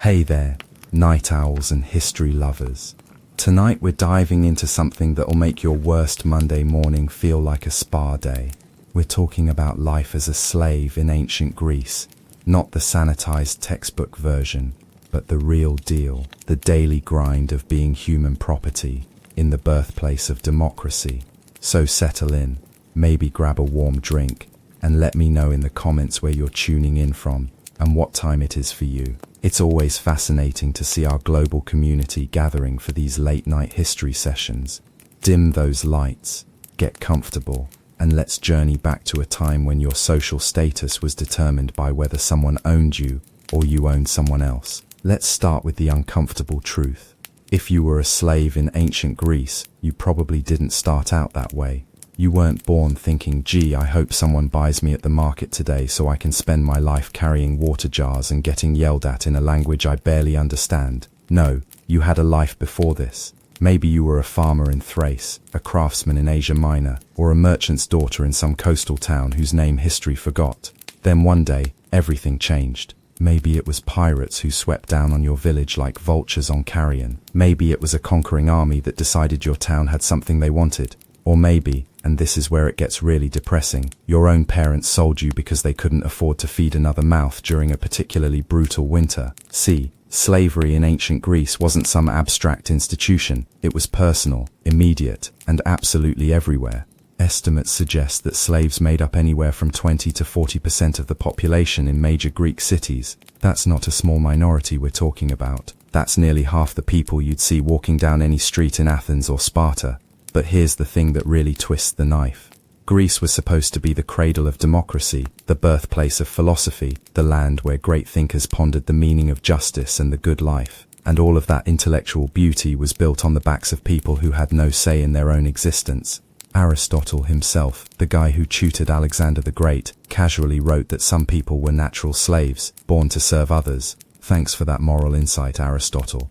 Hey there, night owls and history lovers. Tonight we're diving into something that'll make your worst Monday morning feel like a spa day. We're talking about life as a slave in ancient Greece. Not the sanitized textbook version, but the real deal. The daily grind of being human property in the birthplace of democracy. So settle in, maybe grab a warm drink, and let me know in the comments where you're tuning in from and what time it is for you. It's always fascinating to see our global community gathering for these late-night history sessions. Dim those lights, get comfortable, and let's journey back to a time when your social status was determined by whether someone owned you or you owned someone else. Let's start with the uncomfortable truth. If you were a slave in ancient Greece, you probably didn't start out that way. You weren't born thinking, gee, I hope someone buys me at the market today so I can spend my life carrying water jars and getting yelled at in a language I barely understand. No, you had a life before this. Maybe you were a farmer in Thrace, a craftsman in Asia Minor, or a merchant's daughter in some coastal town whose name history forgot. Then one day, everything changed. Maybe it was pirates who swept down on your village like vultures on carrion. Maybe it was a conquering army that decided your town had something they wanted. Or maybe, and this is where it gets really depressing, your own parents sold you because they couldn't afford to feed another mouth during a particularly brutal winter. See, slavery in ancient Greece wasn't some abstract institution. It was personal, immediate, and absolutely everywhere. Estimates suggest that slaves made up anywhere from 20 to 40% of the population in major Greek cities. That's not a small minority we're talking about. That's nearly half the people you'd see walking down any street in Athens or Sparta. But here's the thing that really twists the knife. Greece was supposed to be the cradle of democracy, the birthplace of philosophy, the land where great thinkers pondered the meaning of justice and the good life. And all of that intellectual beauty was built on the backs of people who had no say in their own existence. Aristotle himself, the guy who tutored Alexander the Great, casually wrote that some people were natural slaves, born to serve others. Thanks for that moral insight, Aristotle.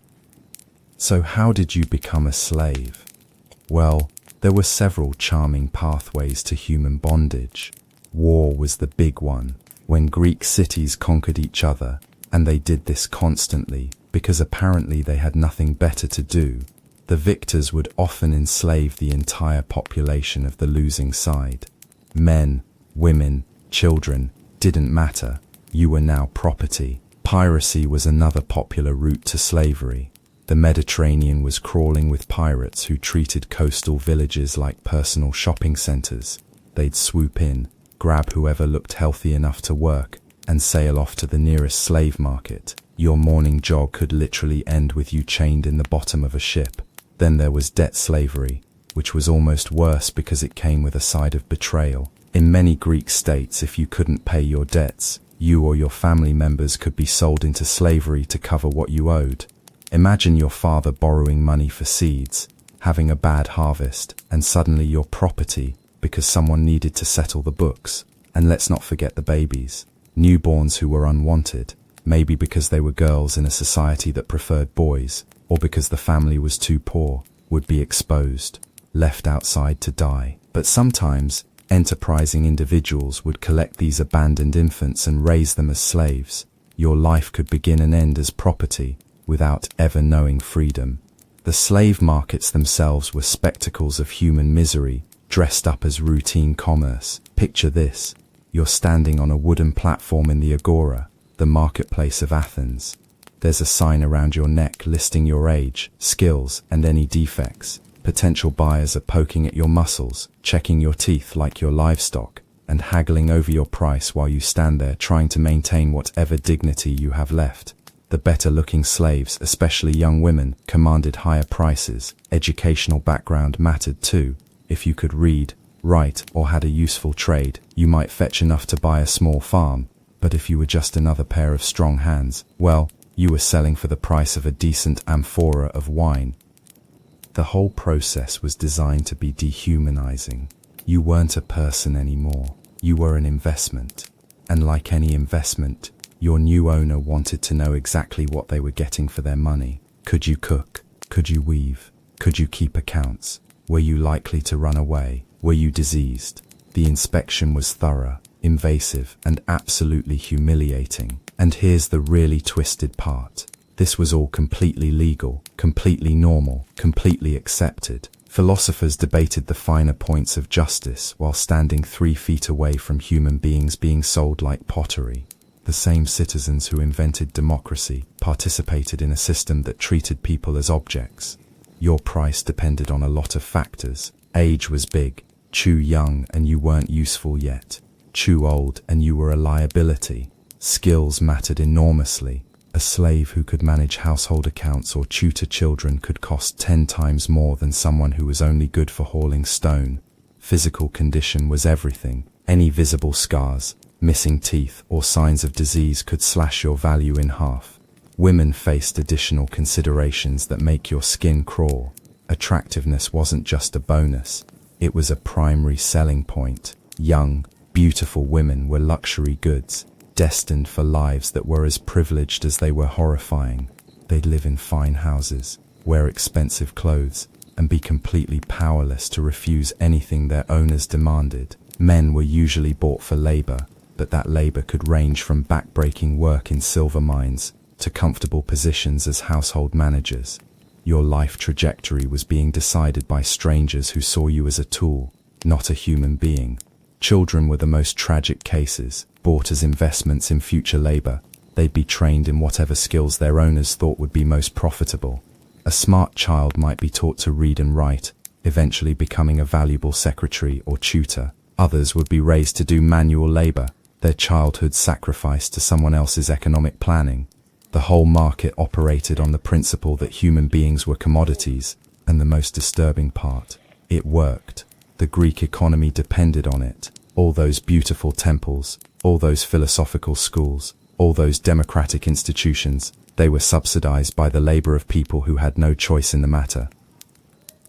So how did you become a slave? Well, there were several charming pathways to human bondage. War was the big one, when Greek cities conquered each other, and they did this constantly, because apparently they had nothing better to do. The victors would often enslave the entire population of the losing side. Men, women, children, didn't matter. You were now property. Piracy was another popular route to slavery. The Mediterranean was crawling with pirates who treated coastal villages like personal shopping centers. They'd swoop in, grab whoever looked healthy enough to work, and sail off to the nearest slave market. Your morning jog could literally end with you chained in the bottom of a ship. Then there was debt slavery, which was almost worse because it came with a side of betrayal. In many Greek states, if you couldn't pay your debts, you or your family members could be sold into slavery to cover what you owed. Imagine your father borrowing money for seeds, having a bad harvest, and suddenly you're property because someone needed to settle the books. And let's not forget the babies. Newborns who were unwanted, maybe because they were girls in a society that preferred boys, or because the family was too poor, would be exposed, left outside to die. But sometimes, enterprising individuals would collect these abandoned infants and raise them as slaves. Your life could begin and end as property, without ever knowing freedom. The slave markets themselves were spectacles of human misery, dressed up as routine commerce. Picture this. You're standing on a wooden platform in the Agora, the marketplace of Athens. There's a sign around your neck listing your age, skills, and any defects. Potential buyers are poking at your muscles, checking your teeth like your livestock, and haggling over your price while you stand there trying to maintain whatever dignity you have left. The better-looking slaves, especially young women, commanded higher prices. Educational background mattered too. If you could read, write, or had a useful trade, you might fetch enough to buy a small farm. But if you were just another pair of strong hands, well, you were selling for the price of a decent amphora of wine. The whole process was designed to be dehumanizing. You weren't a person anymore. You were an investment. And like any investment, your new owner wanted to know exactly what they were getting for their money. Could you cook? Could you weave? Could you keep accounts? Were you likely to run away? Were you diseased? The inspection was thorough, invasive, and absolutely humiliating. And here's the really twisted part. This was all completely legal, completely normal, completely accepted. Philosophers debated the finer points of justice while standing 3 feet away from human beings being sold like pottery. The same citizens who invented democracy participated in a system that treated people as objects. Your price depended on a lot of factors. Age was big. Too young and you weren't useful yet. Too old and you were a liability. Skills mattered enormously. A slave who could manage household accounts or tutor children could cost 10 times more than someone who was only good for hauling stone. Physical condition was everything. Any visible scars, missing teeth, or signs of disease could slash your value in half. Women faced additional considerations that make your skin crawl. Attractiveness wasn't just a bonus, it was a primary selling point. Young, beautiful women were luxury goods, destined for lives that were as privileged as they were horrifying. They'd live in fine houses, wear expensive clothes, and be completely powerless to refuse anything their owners demanded. Men were usually bought for labor, but that labor could range from back-breaking work in silver mines to comfortable positions as household managers. Your life trajectory was being decided by strangers who saw you as a tool, not a human being. Children were the most tragic cases, bought as investments in future labor. They'd be trained in whatever skills their owners thought would be most profitable. A smart child might be taught to read and write, eventually becoming a valuable secretary or tutor. Others would be raised to do manual labor, their childhood sacrificed to someone else's economic planning. The whole market operated on the principle that human beings were commodities, and the most disturbing part, it worked. The Greek economy depended on it. All those beautiful temples, all those philosophical schools, all those democratic institutions, they were subsidized by the labor of people who had no choice in the matter.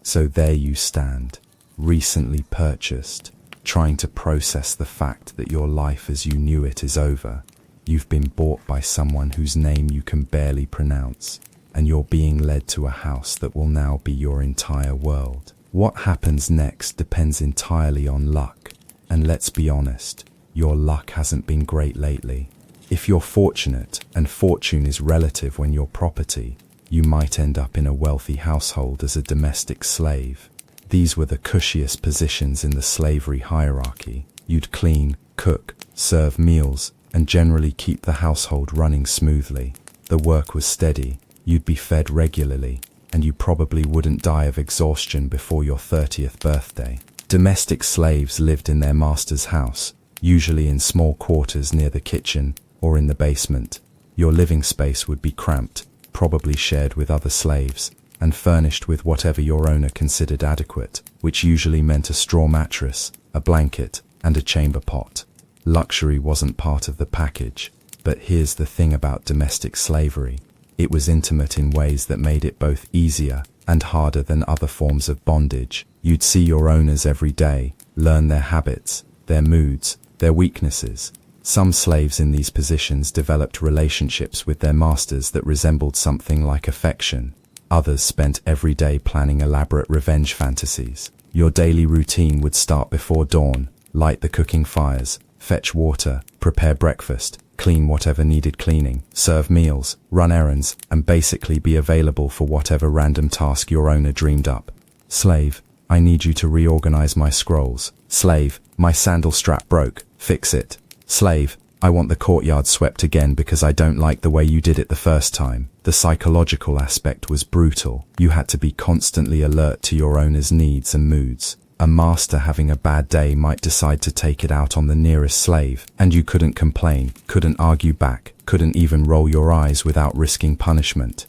So there you stand, recently purchased, trying to process the fact that your life as you knew it is over. You've been bought by someone whose name you can barely pronounce, and you're being led to a house that will now be your entire world. What happens next depends entirely on luck, and let's be honest, your luck hasn't been great lately. If you're fortunate, and fortune is relative when you're property, you might end up in a wealthy household as a domestic slave. These were the cushiest positions in the slavery hierarchy. You'd clean, cook, serve meals, and generally keep the household running smoothly. The work was steady, you'd be fed regularly, and you probably wouldn't die of exhaustion before your 30th birthday. Domestic slaves lived in their master's house, usually in small quarters near the kitchen or in the basement. Your living space would be cramped, probably shared with other slaves, and furnished with whatever your owner considered adequate, which usually meant a straw mattress, a blanket, and a chamber pot. Luxury wasn't part of the package, but here's the thing about domestic slavery. It was intimate in ways that made it both easier and harder than other forms of bondage. You'd see your owners every day, learn their habits, their moods, their weaknesses. Some slaves in these positions developed relationships with their masters that resembled something like affection. Others spent every day planning elaborate revenge fantasies. Your daily routine would start before dawn: light the cooking fires, fetch water, prepare breakfast, clean whatever needed cleaning, serve meals, run errands, and basically be available for whatever random task your owner dreamed up. Slave: I need you to reorganize my scrolls. Slave: my sandal strap broke, fix it. Slave: I want the courtyard swept again because I don't like the way you did it the first time. The psychological aspect was brutal. You had to be constantly alert to your owner's needs and moods. A master having a bad day might decide to take it out on the nearest slave, and you couldn't complain, couldn't argue back, couldn't even roll your eyes without risking punishment.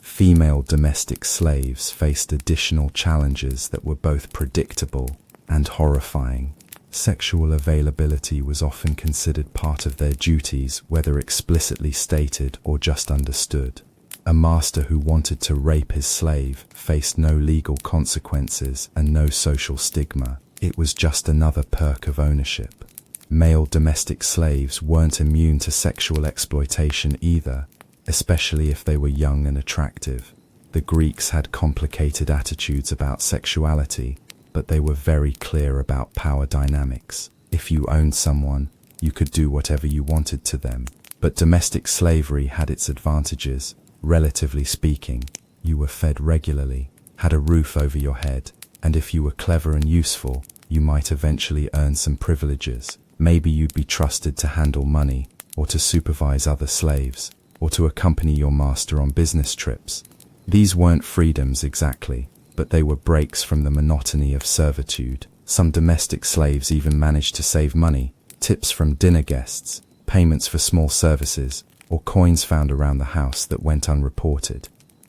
Female domestic slaves faced additional challenges that were both predictable and horrifying. Sexual availability was often considered part of their duties, whether explicitly stated or just understood. A master who wanted to rape his slave faced no legal consequences and no social stigma. It was just another perk of ownership. Male domestic slaves weren't immune to sexual exploitation either, especially if they were young and attractive. The Greeks had complicated attitudes about sexuality, but they were very clear about power dynamics. If you owned someone, you could do whatever you wanted to them. But domestic slavery had its advantages. Relatively speaking, you were fed regularly, had a roof over your head, and if you were clever and useful, you might eventually earn some privileges. Maybe you'd be trusted to handle money, or to supervise other slaves, or to accompany your master on business trips. These weren't freedoms exactly, but they were breaks from the monotony of servitude. Some domestic slaves even managed to save money, tips from dinner guests, payments for small services, or coins found around the house that went unreported.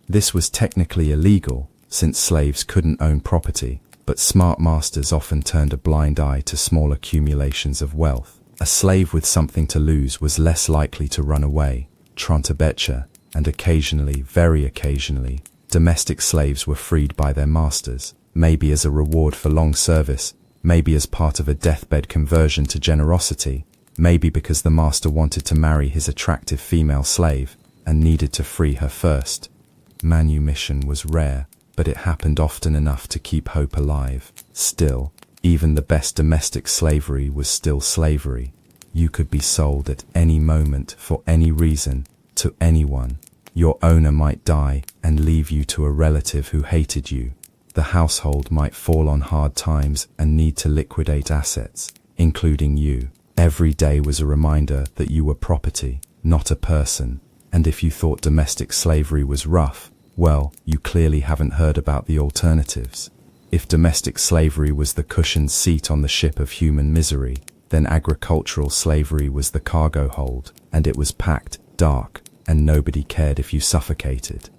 This was technically illegal, since slaves couldn't own property, but smart masters often turned a blind eye to small accumulations of wealth. A slave with something to lose was less likely to run away, trantabetcha, and occasionally, very occasionally, domestic slaves were freed by their masters, maybe as a reward for long service, maybe as part of a deathbed conversion to generosity, maybe because the master wanted to marry his attractive female slave and needed to free her first. Manumission was rare, but it happened often enough to keep hope alive. Still, even the best domestic slavery was still slavery. You could be sold at any moment for any reason to anyone. Your owner might die and leave you to a relative who hated you. The household might fall on hard times and need to liquidate assets, including you. Every day was a reminder that you were property, not a person. And if you thought domestic slavery was rough, well, you clearly haven't heard about the alternatives. If domestic slavery was the cushioned seat on the ship of human misery, then agricultural slavery was the cargo hold, and it was packed, dark, and nobody cared if you suffocated.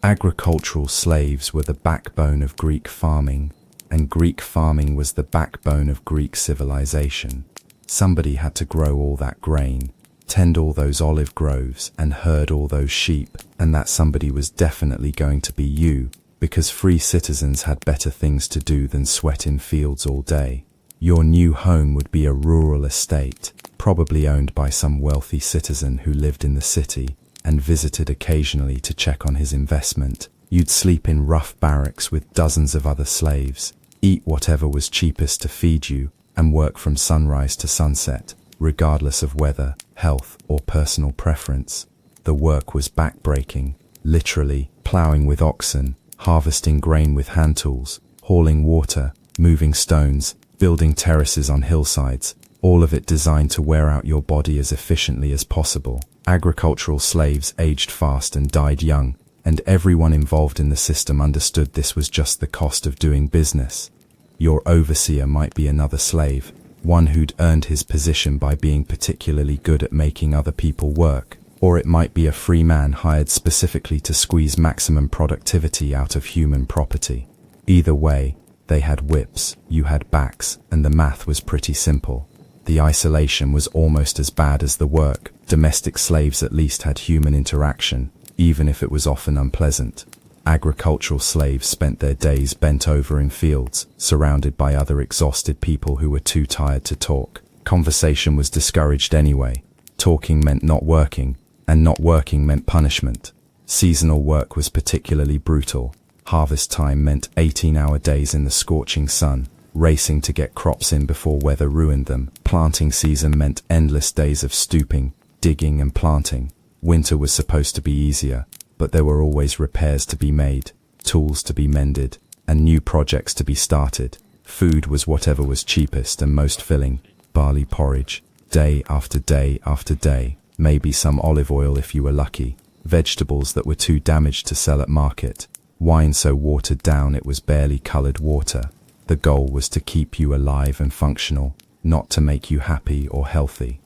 Agricultural slaves were the backbone of Greek farming, and Greek farming was the backbone of Greek civilization. Somebody had to grow all that grain, tend all those olive groves, and herd all those sheep, and that somebody was definitely going to be you, because free citizens had better things to do than sweat in fields all day. Your new home would be a rural estate, probably owned by some wealthy citizen who lived in the city and visited occasionally to check on his investment. You'd sleep in rough barracks with dozens of other slaves, eat whatever was cheapest to feed you, and work from sunrise to sunset, regardless of weather, health, or personal preference. The work was back-breaking, literally ploughing with oxen, harvesting grain with hand tools, hauling water, moving stones, building terraces on hillsides, all of it designed to wear out your body as efficiently as possible. Agricultural slaves aged fast and died young, and everyone involved in the system understood this was just the cost of doing business. Your overseer might be another slave, one who'd earned his position by being particularly good at making other people work, or it might be a free man hired specifically to squeeze maximum productivity out of human property. Either way, they had whips, you had backs, and the math was pretty simple. The isolation was almost as bad as the work. Domestic slaves at least had human interaction, even if it was often unpleasant. Agricultural slaves spent their days bent over in fields, surrounded by other exhausted people who were too tired to talk. Conversation was discouraged anyway. Talking meant not working, and not working meant punishment. Seasonal work was particularly brutal. Harvest time meant 18-hour days in the scorching sun, racing to get crops in before weather ruined them. Planting season meant endless days of stooping, digging and planting. Winter was supposed to be easier, but there were always repairs to be made, tools to be mended, and new projects to be started. Food was whatever was cheapest and most filling. Barley porridge, day after day after day, maybe some olive oil if you were lucky, vegetables that were too damaged to sell at market, wine so watered down it was barely colored water. The goal was to keep you alive and functional, not to make you happy or healthy.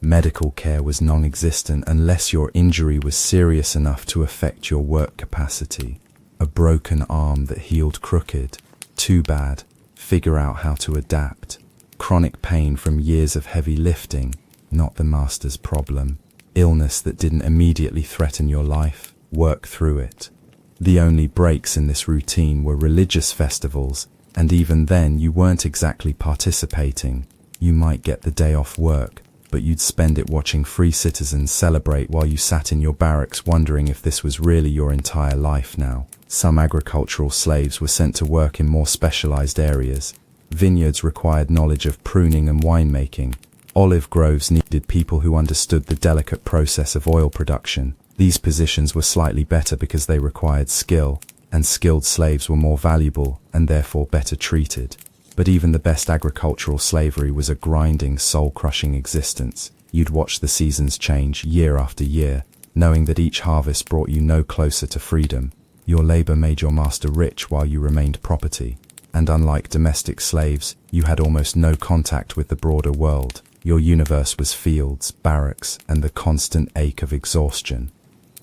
Medical care was non-existent unless your injury was serious enough to affect your work capacity. A broken arm that healed crooked. Too bad. Figure out how to adapt. Chronic pain from years of heavy lifting. Not the master's problem. Illness that didn't immediately threaten your life. Work through it. The only breaks in this routine were religious festivals, and even then you weren't exactly participating. You might get the day off work, but you'd spend it watching free citizens celebrate while you sat in your barracks wondering if this was really your entire life now. Some agricultural slaves were sent to work in more specialized areas. Vineyards required knowledge of pruning and winemaking. Olive groves needed people who understood the delicate process of oil production. These positions were slightly better because they required skill, and skilled slaves were more valuable and therefore better treated. But even the best agricultural slavery was a grinding, soul-crushing existence. You'd watch the seasons change year after year, knowing that each harvest brought you no closer to freedom. Your labor made your master rich while you remained property. And unlike domestic slaves, you had almost no contact with the broader world. Your universe was fields, barracks, and the constant ache of exhaustion.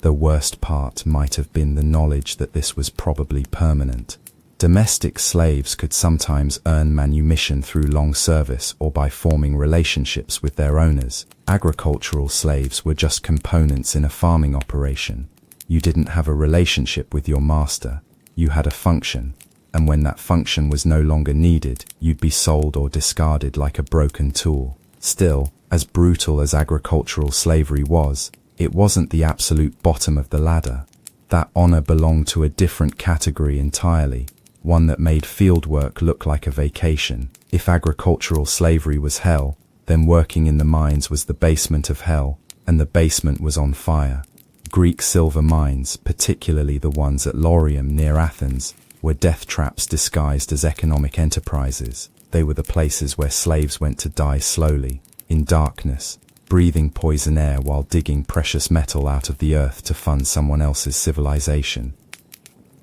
The worst part might have been the knowledge that this was probably permanent. Domestic slaves could sometimes earn manumission through long service or by forming relationships with their owners. Agricultural slaves were just components in a farming operation. You didn't have a relationship with your master. You had a function, and when that function was no longer needed, you'd be sold or discarded like a broken tool. Still, as brutal as agricultural slavery was, it wasn't the absolute bottom of the ladder. That honor belonged to a different category entirely, one that made fieldwork look like a vacation. If agricultural slavery was hell, then working in the mines was the basement of hell, and the basement was on fire. Greek silver mines, particularly the ones at Laurium near Athens, were death traps disguised as economic enterprises. They were the places where slaves went to die slowly, in darkness, breathing poison air while digging precious metal out of the earth to fund someone else's civilization.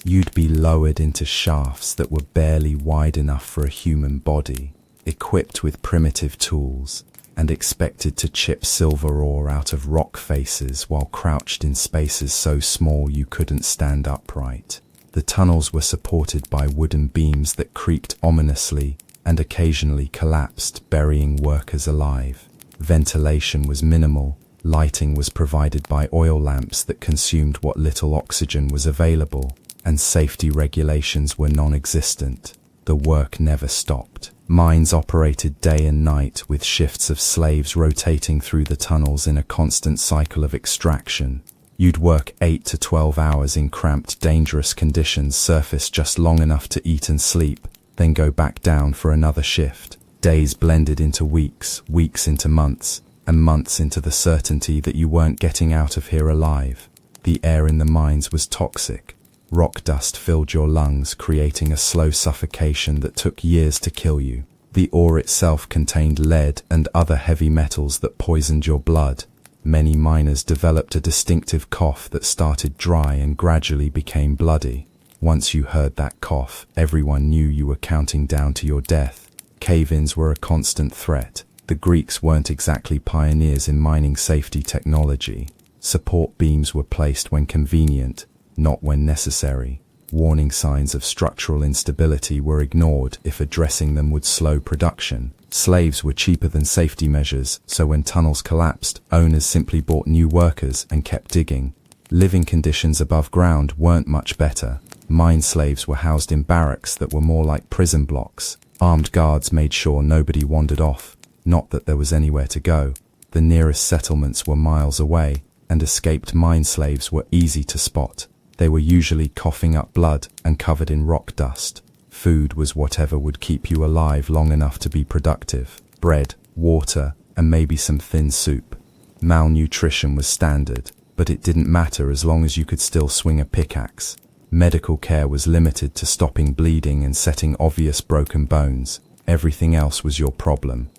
You'd be lowered into shafts that were barely wide enough for a human body, equipped with primitive tools, and expected to chip silver ore out of rock faces while crouched in spaces so small you couldn't stand upright. The tunnels were supported by wooden beams that creaked ominously and occasionally collapsed, burying workers alive. Ventilation was minimal, lighting was provided by oil lamps that consumed what little oxygen was available, and safety regulations were non-existent. The work never stopped. Mines operated day and night with shifts of slaves rotating through the tunnels in a constant cycle of extraction. You'd work 8 to 12 hours in cramped, dangerous conditions, surface just long enough to eat and sleep, then go back down for another shift. Days blended into weeks, weeks into months, and months into the certainty that you weren't getting out of here alive. The air in the mines was toxic. Rock dust filled your lungs, creating a slow suffocation that took years to kill you. The ore itself contained lead and other heavy metals that poisoned your blood. Many miners developed a distinctive cough that started dry and gradually became bloody. Once you heard that cough, everyone knew you were counting down to your death. Cave-ins were a constant threat. The Greeks weren't exactly pioneers in mining safety technology. Support beams were placed when convenient, not when necessary. Warning signs of structural instability were ignored if addressing them would slow production. Slaves were cheaper than safety measures, so when tunnels collapsed, owners simply bought new workers and kept digging. Living conditions above ground weren't much better. Mine slaves were housed in barracks that were more like prison blocks. Armed guards made sure nobody wandered off, not that there was anywhere to go. The nearest settlements were miles away, and escaped mine slaves were easy to spot. They were usually coughing up blood and covered in rock dust. Food was whatever would keep you alive long enough to be productive. Bread, water, and maybe some thin soup. Malnutrition was standard, but it didn't matter as long as you could still swing a pickaxe. Medical care was limited to stopping bleeding and setting obvious broken bones. Everything else was your problem.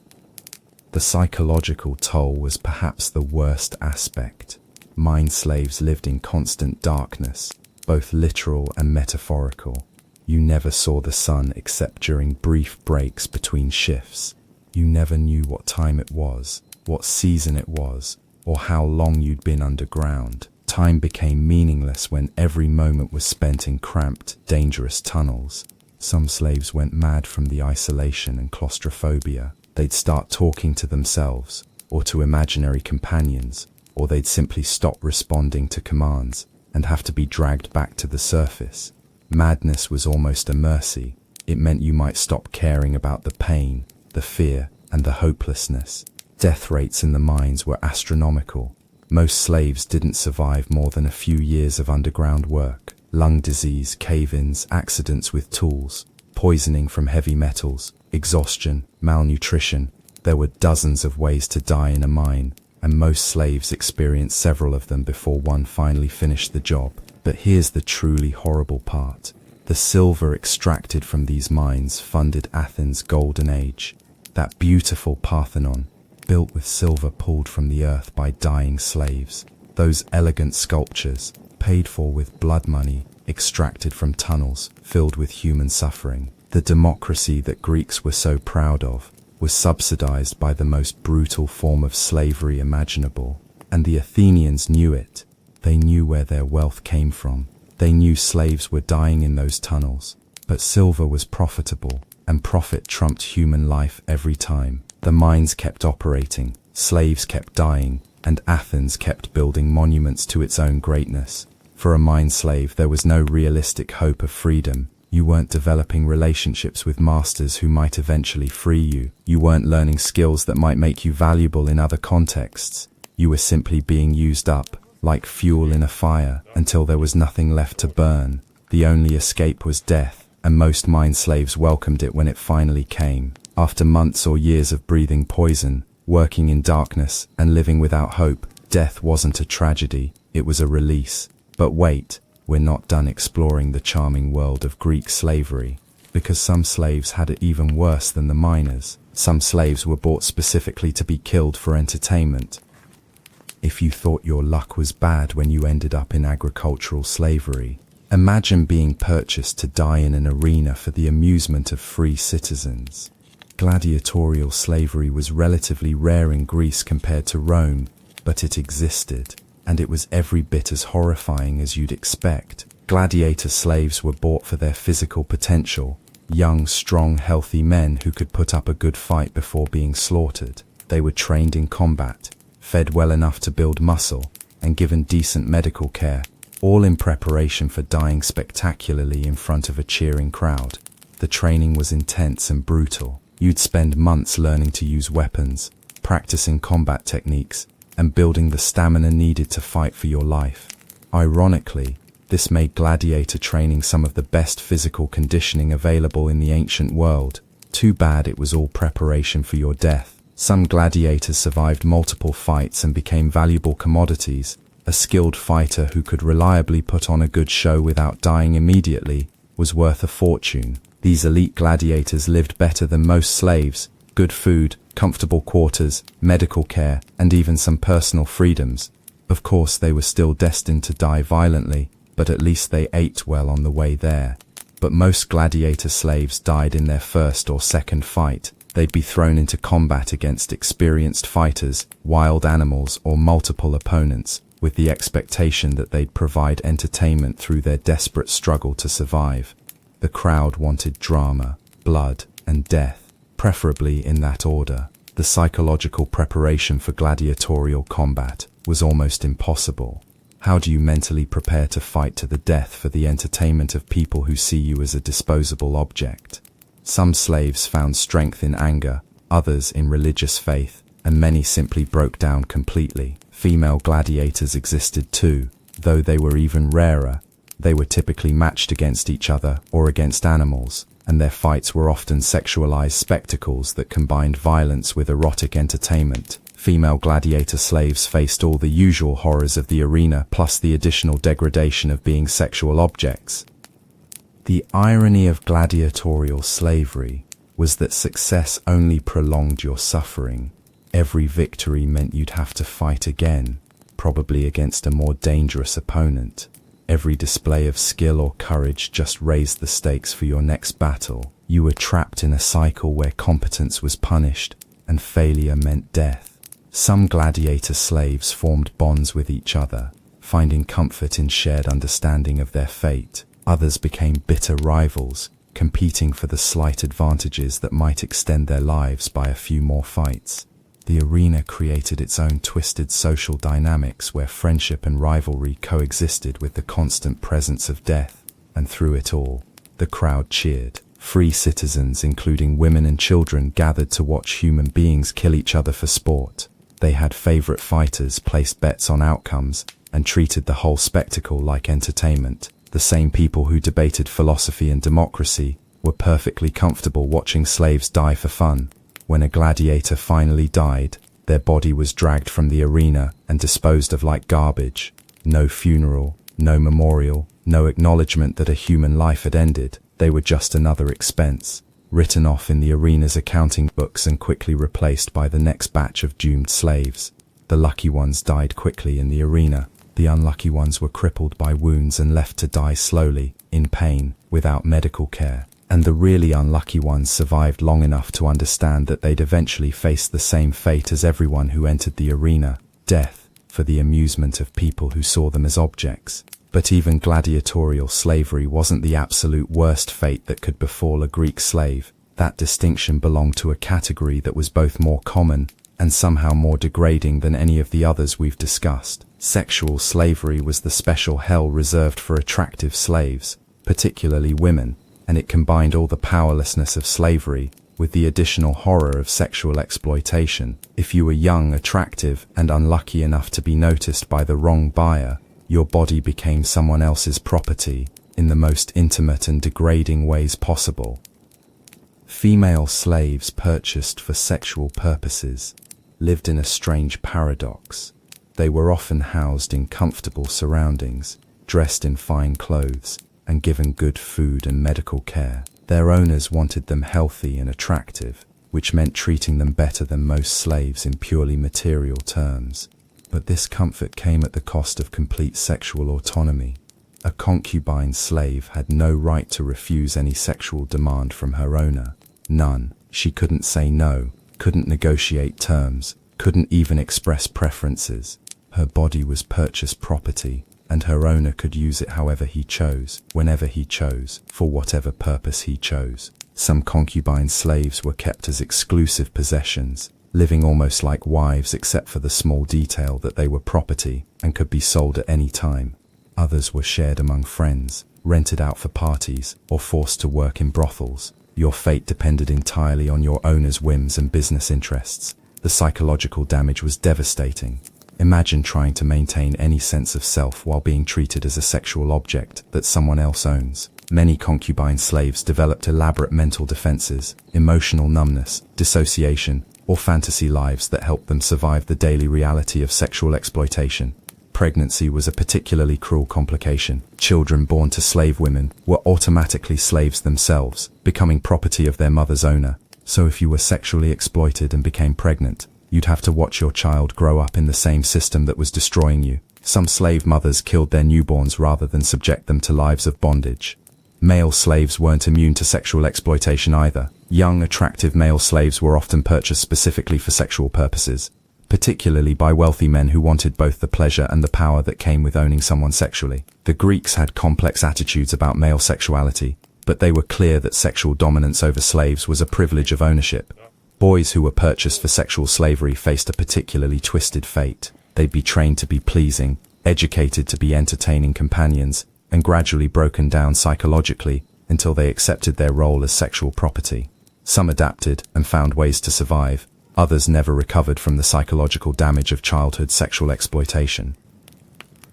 The psychological toll was perhaps the worst aspect. Mine slaves lived in constant darkness, both literal and metaphorical. You never saw the sun except during brief breaks between shifts. You never knew what time it was, what season it was, or how long you'd been underground. Time became meaningless when every moment was spent in cramped, dangerous tunnels. Some slaves went mad from the isolation and claustrophobia. They'd start talking to themselves, or to imaginary companions, or they'd simply stop responding to commands and have to be dragged back to the surface. Madness was almost a mercy. It meant you might stop caring about the pain, the fear, and the hopelessness. Death rates in the mines were astronomical. Most slaves didn't survive more than a few years of underground work. Lung disease, cave-ins, accidents with tools, poisoning from heavy metals, exhaustion, malnutrition. There were dozens of ways to die in a mine, and most slaves experienced several of them before one finally finished the job. But here's the truly horrible part. The silver extracted from these mines funded Athens' golden age. That beautiful Parthenon, built with silver pulled from the earth by dying slaves. Those elegant sculptures, paid for with blood money, extracted from tunnels filled with human suffering. The democracy that Greeks were so proud of was subsidized by the most brutal form of slavery imaginable. And the Athenians knew it. They knew where their wealth came from. They knew slaves were dying in those tunnels. But silver was profitable, and profit trumped human life every time. The mines kept operating, slaves kept dying, and Athens kept building monuments to its own greatness. For a mine slave, there was no realistic hope of freedom. You weren't developing relationships with masters who might eventually free you. You weren't learning skills that might make you valuable in other contexts. You were simply being used up, like fuel in a fire, until there was nothing left to burn. The only escape was death, and most mine slaves welcomed it when it finally came. After months or years of breathing poison, working in darkness, and living without hope, death wasn't a tragedy, it was a release. But wait, we're not done exploring the charming world of Greek slavery, because some slaves had it even worse than the miners. Some slaves were bought specifically to be killed for entertainment. If you thought your luck was bad when you ended up in agricultural slavery, imagine being purchased to die in an arena for the amusement of free citizens. Gladiatorial slavery was relatively rare in Greece compared to Rome, but it existed, and it was every bit as horrifying as you'd expect. Gladiator slaves were bought for their physical potential, young, strong, healthy men who could put up a good fight before being slaughtered. They were trained in combat, fed well enough to build muscle, and given decent medical care, all in preparation for dying spectacularly in front of a cheering crowd. The training was intense and brutal. You'd spend months learning to use weapons, practicing combat techniques, and building the stamina needed to fight for your life. Ironically, this made gladiator training some of the best physical conditioning available in the ancient world. Too bad it was all preparation for your death. Some gladiators survived multiple fights and became valuable commodities. A skilled fighter who could reliably put on a good show without dying immediately was worth a fortune. These elite gladiators lived better than most slaves. Good food, comfortable quarters, medical care, and even some personal freedoms. Of course, they were still destined to die violently, but at least they ate well on the way there. But most gladiator slaves died in their first or second fight. They'd be thrown into combat against experienced fighters, wild animals, or multiple opponents, with the expectation that they'd provide entertainment through their desperate struggle to survive. The crowd wanted drama, blood, and death, preferably in that order. The psychological preparation for gladiatorial combat was almost impossible. How do you mentally prepare to fight to the death for the entertainment of people who see you as a disposable object? Some slaves found strength in anger, others in religious faith, and many simply broke down completely. Female gladiators existed too, though they were even rarer. They were typically matched against each other or against animals, and their fights were often sexualized spectacles that combined violence with erotic entertainment. Female gladiator slaves faced all the usual horrors of the arena, plus the additional degradation of being sexual objects. The irony of gladiatorial slavery was that success only prolonged your suffering. Every victory meant you'd have to fight again, probably against a more dangerous opponent. Every display of skill or courage just raised the stakes for your next battle. You were trapped in a cycle where competence was punished and failure meant death. Some gladiator slaves formed bonds with each other, finding comfort in shared understanding of their fate. Others became bitter rivals, competing for the slight advantages that might extend their lives by a few more fights. The arena created its own twisted social dynamics where friendship and rivalry coexisted with the constant presence of death, and through it all, the crowd cheered. Free citizens, including women and children, gathered to watch human beings kill each other for sport. They had favorite fighters, placed bets on outcomes, and treated the whole spectacle like entertainment. The same people who debated philosophy and democracy were perfectly comfortable watching slaves die for fun. When a gladiator finally died, their body was dragged from the arena and disposed of like garbage. No funeral, no memorial, no acknowledgement that a human life had ended. They were just another expense, written off in the arena's accounting books and quickly replaced by the next batch of doomed slaves. The lucky ones died quickly in the arena. The unlucky ones were crippled by wounds and left to die slowly, in pain, without medical care. And the really unlucky ones survived long enough to understand that they'd eventually face the same fate as everyone who entered the arena, death, for the amusement of people who saw them as objects. But even gladiatorial slavery wasn't the absolute worst fate that could befall a Greek slave. That distinction belonged to a category that was both more common and somehow more degrading than any of the others we've discussed. Sexual slavery was the special hell reserved for attractive slaves, particularly women, and it combined all the powerlessness of slavery with the additional horror of sexual exploitation. If you were young, attractive, and unlucky enough to be noticed by the wrong buyer, your body became someone else's property in the most intimate and degrading ways possible. Female slaves purchased for sexual purposes lived in a strange paradox. They were often housed in comfortable surroundings, dressed in fine clothes, and given good food and medical care. Their owners wanted them healthy and attractive, which meant treating them better than most slaves in purely material terms. But this comfort came at the cost of complete sexual autonomy. A concubine slave had no right to refuse any sexual demand from her owner. None. She couldn't say no, couldn't negotiate terms, couldn't even express preferences. Her body was purchased property, and her owner could use it however he chose, whenever he chose, for whatever purpose he chose. Some concubine slaves were kept as exclusive possessions, living almost like wives except for the small detail that they were property and could be sold at any time. Others were shared among friends, rented out for parties, or forced to work in brothels. Your fate depended entirely on your owner's whims and business interests. The psychological damage was devastating. Imagine trying to maintain any sense of self while being treated as a sexual object that someone else owns. Many concubine slaves developed elaborate mental defenses, emotional numbness, dissociation, or fantasy lives that helped them survive the daily reality of sexual exploitation. Pregnancy was a particularly cruel complication. Children born to slave women were automatically slaves themselves, becoming property of their mother's owner. So if you were sexually exploited and became pregnant, you'd have to watch your child grow up in the same system that was destroying you. Some slave mothers killed their newborns rather than subject them to lives of bondage. Male slaves weren't immune to sexual exploitation either. Young, attractive male slaves were often purchased specifically for sexual purposes, particularly by wealthy men who wanted both the pleasure and the power that came with owning someone sexually. The Greeks had complex attitudes about male sexuality, but they were clear that sexual dominance over slaves was a privilege of ownership. Boys who were purchased for sexual slavery faced a particularly twisted fate. They'd be trained to be pleasing, educated to be entertaining companions, and gradually broken down psychologically until they accepted their role as sexual property. Some adapted and found ways to survive. Others never recovered from the psychological damage of childhood sexual exploitation.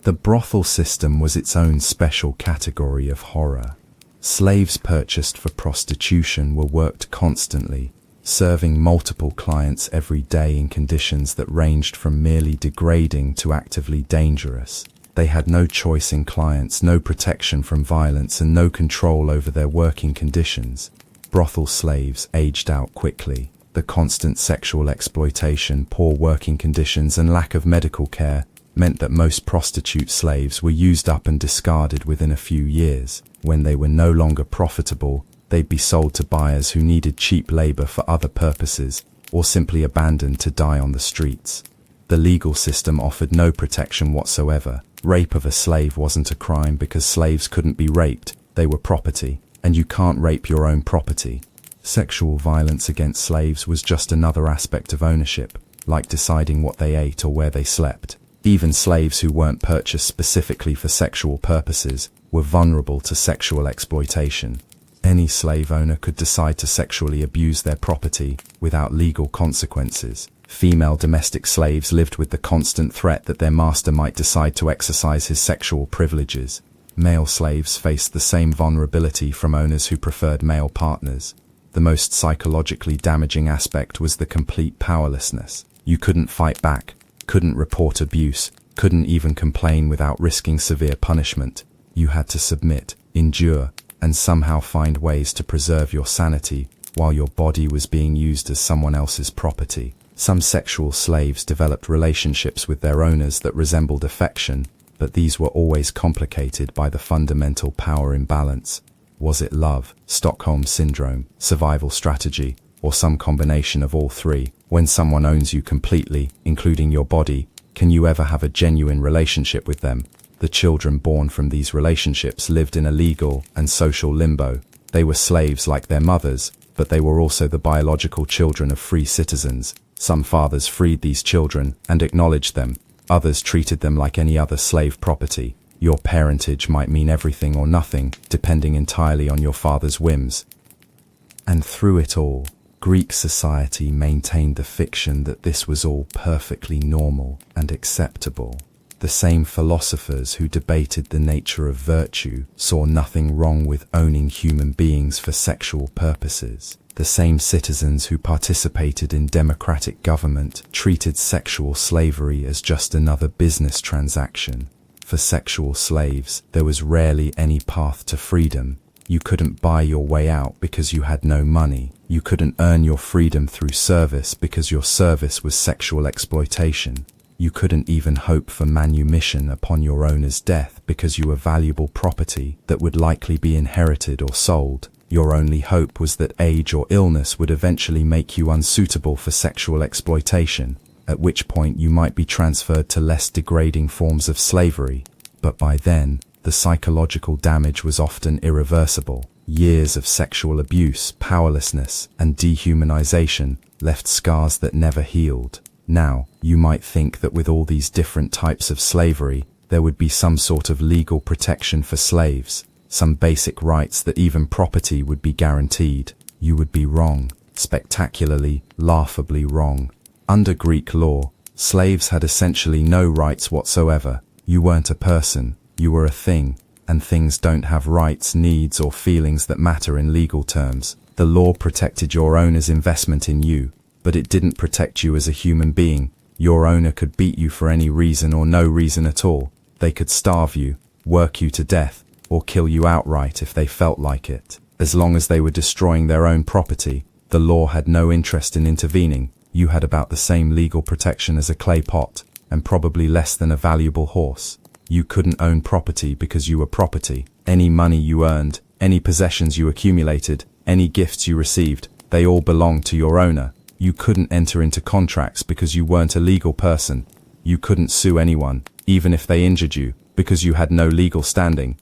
The brothel system was its own special category of horror. Slaves purchased for prostitution were worked constantly, serving multiple clients every day in conditions that ranged from merely degrading to actively dangerous. They had no choice in clients, no protection from violence, and no control over their working conditions. Brothel slaves aged out quickly. The constant sexual exploitation, poor working conditions, and lack of medical care meant that most prostitute slaves were used up and discarded within a few years. When they were no longer profitable, they'd be sold to buyers who needed cheap labor for other purposes, or simply abandoned to die on the streets. The legal system offered no protection whatsoever. Rape of a slave wasn't a crime because slaves couldn't be raped. They were property, and you can't rape your own property. Sexual violence against slaves was just another aspect of ownership, like deciding what they ate or where they slept. Even slaves who weren't purchased specifically for sexual purposes were vulnerable to sexual exploitation. Any slave owner could decide to sexually abuse their property without legal consequences. Female domestic slaves lived with the constant threat that their master might decide to exercise his sexual privileges. Male slaves faced the same vulnerability from owners who preferred male partners. the most psychologically damaging aspect was the complete powerlessness. You couldn't fight back, couldn't report abuse, couldn't even complain without risking severe punishment. You had to submit, endure, and somehow find ways to preserve your sanity while your body was being used as someone else's property. Some sexual slaves developed relationships with their owners that resembled affection, but these were always complicated by the fundamental power imbalance. Was it love, Stockholm Syndrome, survival strategy, or some combination of all three? When someone owns you completely, including your body, can you ever have a genuine relationship with them? The children born from these relationships lived in a legal and social limbo. They were slaves like their mothers, but they were also the biological children of free citizens. Some fathers freed these children and acknowledged them. Others treated them like any other slave property. Your parentage might mean everything or nothing, depending entirely on your father's whims. And through it all, Greek society maintained the fiction that this was all perfectly normal and acceptable. The same philosophers who debated the nature of virtue saw nothing wrong with owning human beings for sexual purposes. The same citizens who participated in democratic government treated sexual slavery as just another business transaction. For sexual slaves, there was rarely any path to freedom. You couldn't buy your way out because you had no money. You couldn't earn your freedom through service because your service was sexual exploitation. You couldn't even hope for manumission upon your owner's death because you were valuable property that would likely be inherited or sold. Your only hope was that age or illness would eventually make you unsuitable for sexual exploitation, at which point you might be transferred to less degrading forms of slavery. But by then, the psychological damage was often irreversible. Years of sexual abuse, powerlessness, and dehumanization left scars that never healed. Now, you might think that with all these different types of slavery, there would be some sort of legal protection for slaves, some basic rights that even property would be guaranteed. You would be wrong, spectacularly, laughably wrong. Under Greek law, slaves had essentially no rights whatsoever. You weren't a person, you were a thing, and things don't have rights, needs, or feelings that matter in legal terms. The law protected your owner's investment in you, but it didn't protect you as a human being. Your owner could beat you for any reason or no reason at all. They could starve you, work you to death, or kill you outright if they felt like it. As long as they were destroying their own property, the law had no interest in intervening. You had about the same legal protection as a clay pot, and probably less than a valuable horse. You couldn't own property because you were property. Any money you earned, any possessions you accumulated, any gifts you received, they all belonged to your owner. You couldn't enter into contracts because you weren't a legal person. You couldn't sue anyone, even if they injured you, because you had no legal standing.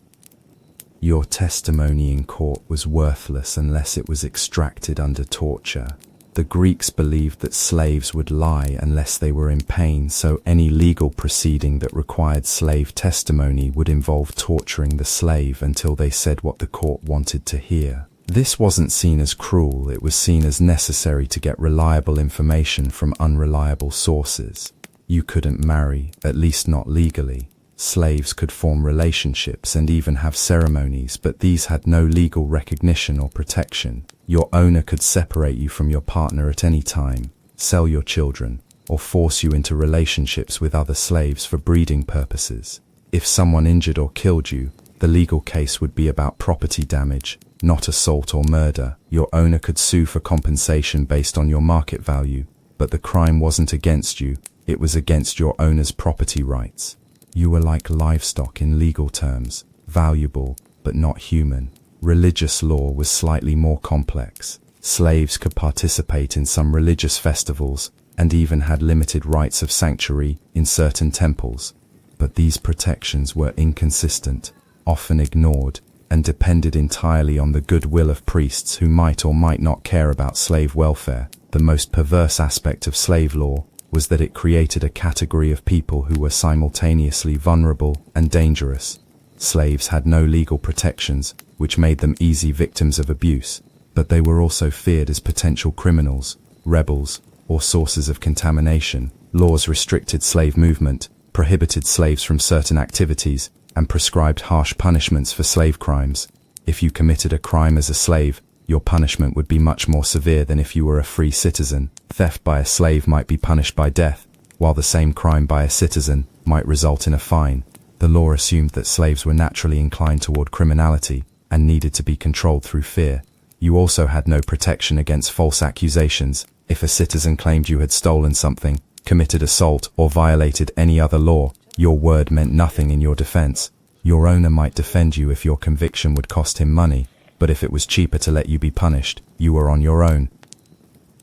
Your testimony in court was worthless unless it was extracted under torture. The Greeks believed that slaves would lie unless they were in pain, so any legal proceeding that required slave testimony would involve torturing the slave until they said what the court wanted to hear. This wasn't seen as cruel, it was seen as necessary to get reliable information from unreliable sources. You couldn't marry, at least not legally. Slaves could form relationships and even have ceremonies, but these had no legal recognition or protection. Your owner could separate you from your partner at any time, sell your children, or force you into relationships with other slaves for breeding purposes. If someone injured or killed you, the legal case would be about property damage, not assault or murder. Your owner could sue for compensation based on your market value, but the crime wasn't against you, it was against your owner's property rights. You were like livestock in legal terms, valuable but not human. Religious law was slightly more complex. Slaves could participate in some religious festivals and even had limited rights of sanctuary in certain temples. But these protections were inconsistent, often ignored, and depended entirely on the goodwill of priests who might or might not care about slave welfare. The most perverse aspect of slave law was that it created a category of people who were simultaneously vulnerable and dangerous. Slaves had no legal protections, which made them easy victims of abuse, but they were also feared as potential criminals, rebels, or sources of contamination. Laws restricted slave movement, prohibited slaves from certain activities, and prescribed harsh punishments for slave crimes. If you committed a crime as a slave, your punishment would be much more severe than if you were a free citizen. Theft by a slave might be punished by death, while the same crime by a citizen might result in a fine. The law assumed that slaves were naturally inclined toward criminality and needed to be controlled through fear. You also had no protection against false accusations. If a citizen claimed you had stolen something, committed assault, or violated any other law, your word meant nothing in your defense. Your owner might defend you if your conviction would cost him money, but if it was cheaper to let you be punished, you were on your own.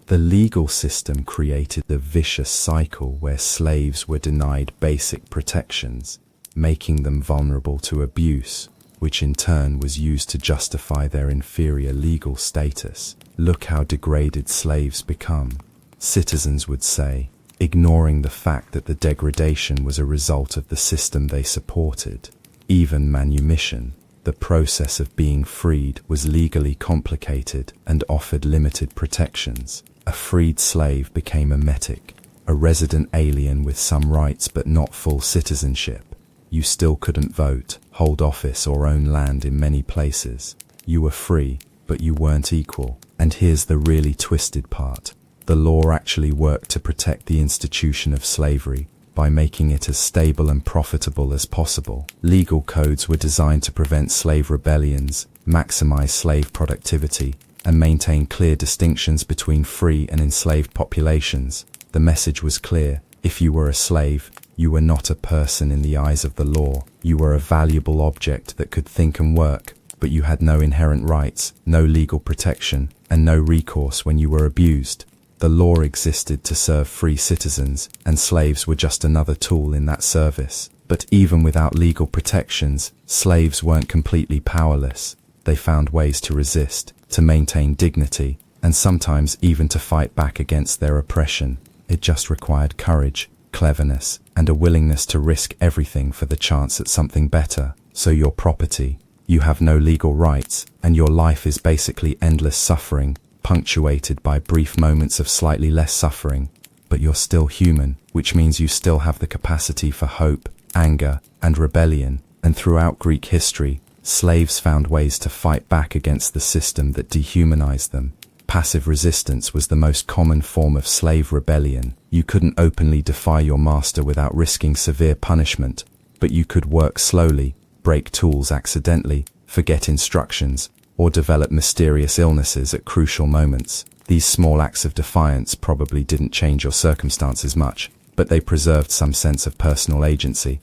The legal system created the vicious cycle where slaves were denied basic protections, making them vulnerable to abuse, which in turn was used to justify their inferior legal status. Look how degraded slaves become, citizens would say, ignoring the fact that the degradation was a result of the system they supported. Even manumission, the process of being freed, was legally complicated and offered limited protections. A freed slave became a metic, a resident alien with some rights but not full citizenship. You still couldn't vote, hold office, or own land in many places. You were free, but you weren't equal. And here's the really twisted part. The law actually worked to protect the institution of slavery by making it as stable and profitable as possible. Legal codes were designed to prevent slave rebellions, maximize slave productivity, and maintain clear distinctions between free and enslaved populations. The message was clear: if you were a slave, you were not a person in the eyes of the law. You were a valuable object that could think and work, but you had no inherent rights, no legal protection, and no recourse when you were abused. The law existed to serve free citizens, and slaves were just another tool in that service. But even without legal protections, slaves weren't completely powerless. They found ways to resist, to maintain dignity, and sometimes even to fight back against their oppression. It just required courage, cleverness, and a willingness to risk everything for the chance at something better. So your property, you have no legal rights, and your life is basically endless suffering, punctuated by brief moments of slightly less suffering. But you're still human, which means you still have the capacity for hope, anger, and rebellion. And throughout Greek history, slaves found ways to fight back against the system that dehumanized them. Passive resistance was the most common form of slave rebellion. You couldn't openly defy your master without risking severe punishment, but you could work slowly, break tools accidentally, forget instructions, or develop mysterious illnesses at crucial moments. These small acts of defiance probably didn't change your circumstances much, but they preserved some sense of personal agency.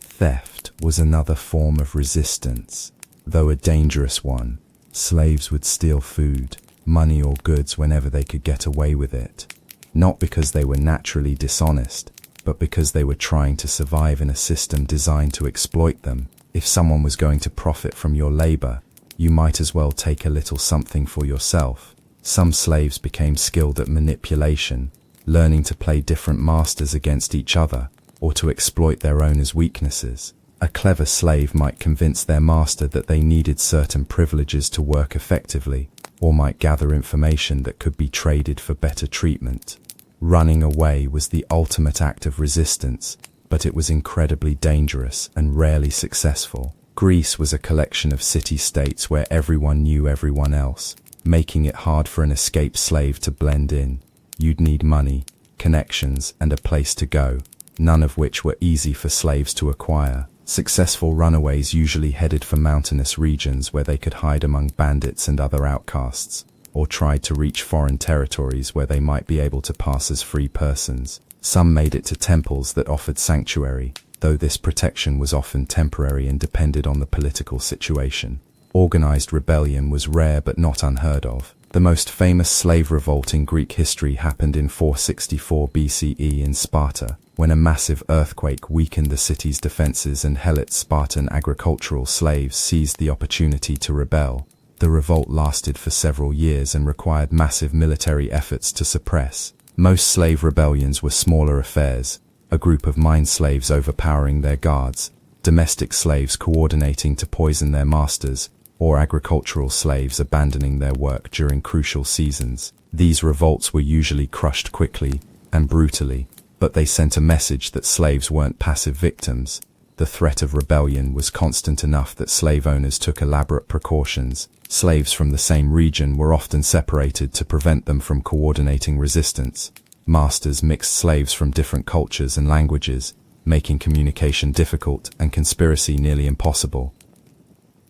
Theft was another form of resistance, though a dangerous one. Slaves would steal food, money, or goods whenever they could get away with it. Not because they were naturally dishonest, but because they were trying to survive in a system designed to exploit them. If someone was going to profit from your labor, you might as well take a little something for yourself. Some slaves became skilled at manipulation, learning to play different masters against each other, or to exploit their owners' weaknesses. A clever slave might convince their master that they needed certain privileges to work effectively, or might gather information that could be traded for better treatment. Running away was the ultimate act of resistance, but it was incredibly dangerous and rarely successful. Greece was a collection of city-states where everyone knew everyone else, making it hard for an escaped slave to blend in. You'd need money, connections, and a place to go, none of which were easy for slaves to acquire. Successful runaways usually headed for mountainous regions where they could hide among bandits and other outcasts, or tried to reach foreign territories where they might be able to pass as free persons. Some made it to temples that offered sanctuary, though this protection was often temporary and depended on the political situation. Organized rebellion was rare but not unheard of. The most famous slave revolt in Greek history happened in 464 BCE in Sparta, when a massive earthquake weakened the city's defenses and Helot Spartan agricultural slaves seized the opportunity to rebel. The revolt lasted for several years and required massive military efforts to suppress. Most slave rebellions were smaller affairs, a group of mine slaves overpowering their guards, domestic slaves coordinating to poison their masters, or agricultural slaves abandoning their work during crucial seasons. These revolts were usually crushed quickly and brutally, but they sent a message that slaves weren't passive victims. The threat of rebellion was constant enough that slave owners took elaborate precautions. Slaves from the same region were often separated to prevent them from coordinating resistance. Masters mixed slaves from different cultures and languages, making communication difficult and conspiracy nearly impossible.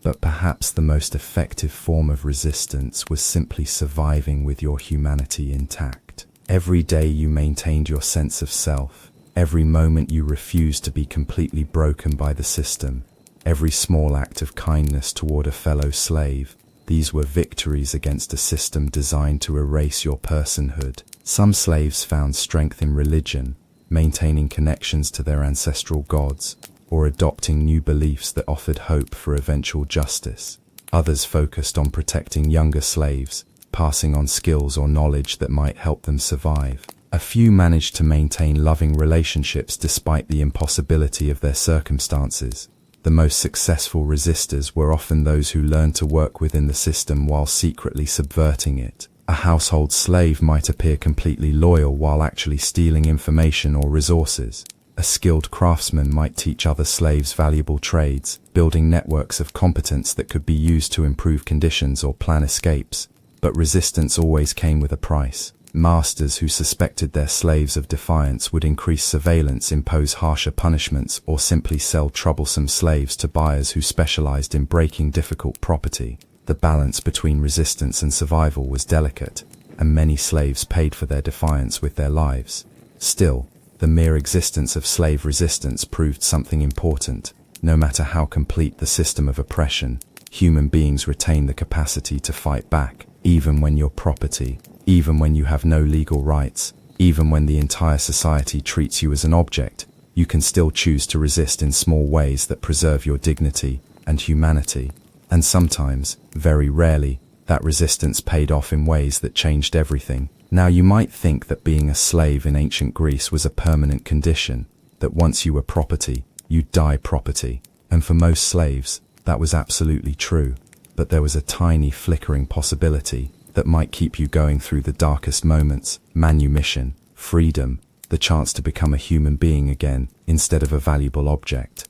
But perhaps the most effective form of resistance was simply surviving with your humanity intact. Every day you maintained your sense of self. Every moment you refused to be completely broken by the system. Every small act of kindness toward a fellow slave. These were victories against a system designed to erase your personhood. Some slaves found strength in religion, maintaining connections to their ancestral gods, or adopting new beliefs that offered hope for eventual justice. Others focused on protecting younger slaves, passing on skills or knowledge that might help them survive. A few managed to maintain loving relationships despite the impossibility of their circumstances. The most successful resistors were often those who learned to work within the system while secretly subverting it. A household slave might appear completely loyal while actually stealing information or resources. A skilled craftsman might teach other slaves valuable trades, building networks of competence that could be used to improve conditions or plan escapes. But resistance always came with a price. Masters who suspected their slaves of defiance would increase surveillance, impose harsher punishments, or simply sell troublesome slaves to buyers who specialized in breaking difficult property. The balance between resistance and survival was delicate, and many slaves paid for their defiance with their lives. Still, the mere existence of slave resistance proved something important. No matter how complete the system of oppression, human beings retain the capacity to fight back, even when you're property, even when you have no legal rights, even when the entire society treats you as an object. You can still choose to resist in small ways that preserve your dignity and humanity. And sometimes, very rarely, that resistance paid off in ways that changed everything. Now you might think that being a slave in ancient Greece was a permanent condition, that once you were property, you'd die property. And for most slaves, that was absolutely true. But there was a tiny flickering possibility that might keep you going through the darkest moments: manumission, freedom, the chance to become a human being again instead of a valuable object.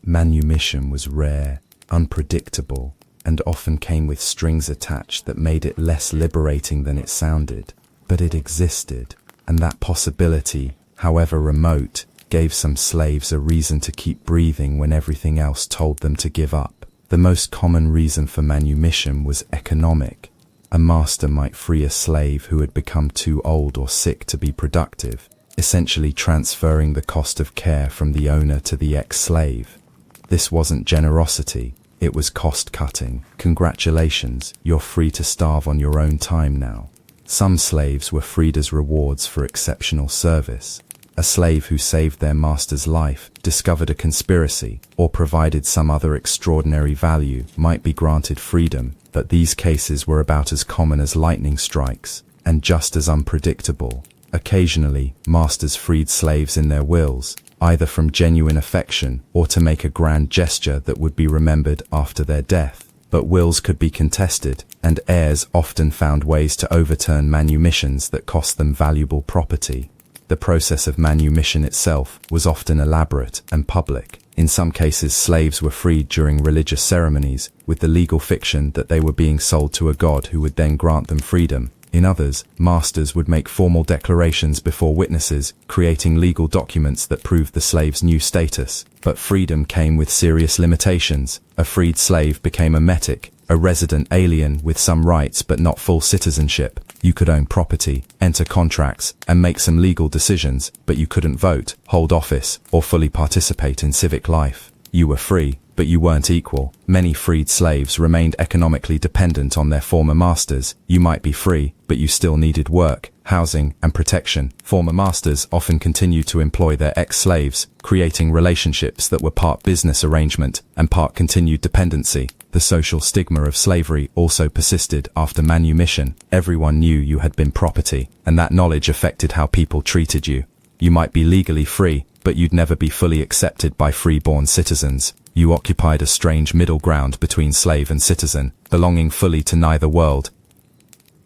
Manumission was rare, unpredictable, and often came with strings attached that made it less liberating than it sounded. But it existed, and that possibility, however remote, gave some slaves a reason to keep breathing when everything else told them to give up. The most common reason for manumission was economic. A master might free a slave who had become too old or sick to be productive, essentially transferring the cost of care from the owner to the ex-slave. This wasn't generosity, it was cost-cutting. Congratulations, you're free to starve on your own time now. Some slaves were freed as rewards for exceptional service. A slave who saved their master's life, discovered a conspiracy, or provided some other extraordinary value might be granted freedom, but these cases were about as common as lightning strikes, and just as unpredictable. Occasionally, masters freed slaves in their wills, either from genuine affection or to make a grand gesture that would be remembered after their death. But wills could be contested, and heirs often found ways to overturn manumissions that cost them valuable property. The process of manumission itself was often elaborate and public. In some cases, slaves were freed during religious ceremonies, with the legal fiction that they were being sold to a god who would then grant them freedom. In others, masters would make formal declarations before witnesses, creating legal documents that proved the slave's new status. But freedom came with serious limitations. A freed slave became a metic, a resident alien with some rights but not full citizenship. You could own property, enter contracts, and make some legal decisions, but you couldn't vote, hold office, or fully participate in civic life. You were free, but you weren't equal. Many freed slaves remained economically dependent on their former masters. You might be free, but you still needed work, housing, and protection. Former masters often continued to employ their ex-slaves, creating relationships that were part business arrangement and part continued dependency. The social stigma of slavery also persisted after manumission. Everyone knew you had been property, and that knowledge affected how people treated you. You might be legally free, but you'd never be fully accepted by free-born citizens. You occupied a strange middle ground between slave and citizen, belonging fully to neither world.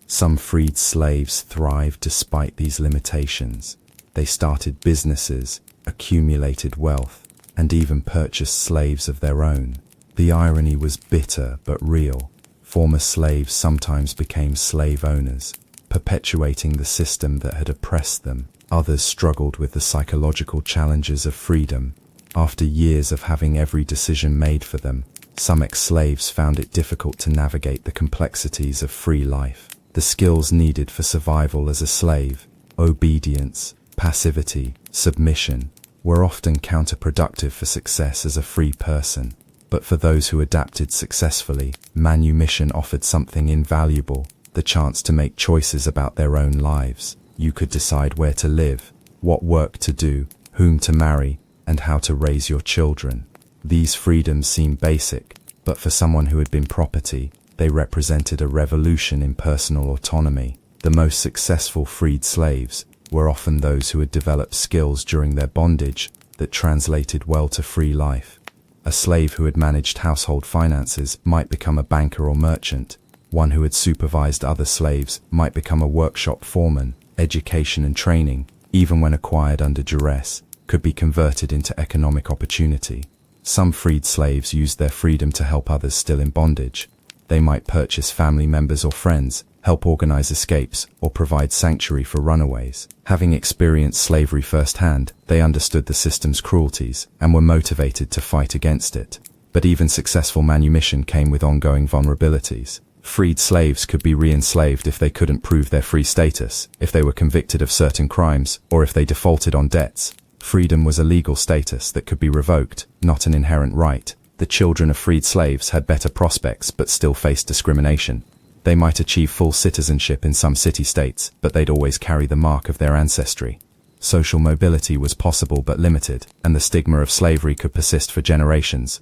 Some freed slaves thrived despite these limitations. They started businesses, accumulated wealth, and even purchased slaves of their own. The irony was bitter but real. Former slaves sometimes became slave owners, perpetuating the system that had oppressed them. Others struggled with the psychological challenges of freedom. After years of having every decision made for them, some ex-slaves found it difficult to navigate the complexities of free life. The skills needed for survival as a slave, obedience, passivity, submission, were often counterproductive for success as a free person. But for those who adapted successfully, manumission offered something invaluable: the chance to make choices about their own lives. You could decide where to live, what work to do, whom to marry, and how to raise your children. These freedoms seem basic, but for someone who had been property, they represented a revolution in personal autonomy. The most successful freed slaves were often those who had developed skills during their bondage that translated well to free life. A slave who had managed household finances might become a banker or merchant. One who had supervised other slaves might become a workshop foreman. Education and training, even when acquired under duress, could be converted into economic opportunity. Some freed slaves used their freedom to help others still in bondage. They might purchase family members or friends, help organize escapes, or provide sanctuary for runaways. Having experienced slavery firsthand, they understood the system's cruelties and were motivated to fight against it. But even successful manumission came with ongoing vulnerabilities. Freed slaves could be re-enslaved if they couldn't prove their free status, if they were convicted of certain crimes, or if they defaulted on debts. Freedom was a legal status that could be revoked, not an inherent right. The children of freed slaves had better prospects but still faced discrimination. They might achieve full citizenship in some city-states, but they'd always carry the mark of their ancestry. Social mobility was possible but limited, and the stigma of slavery could persist for generations.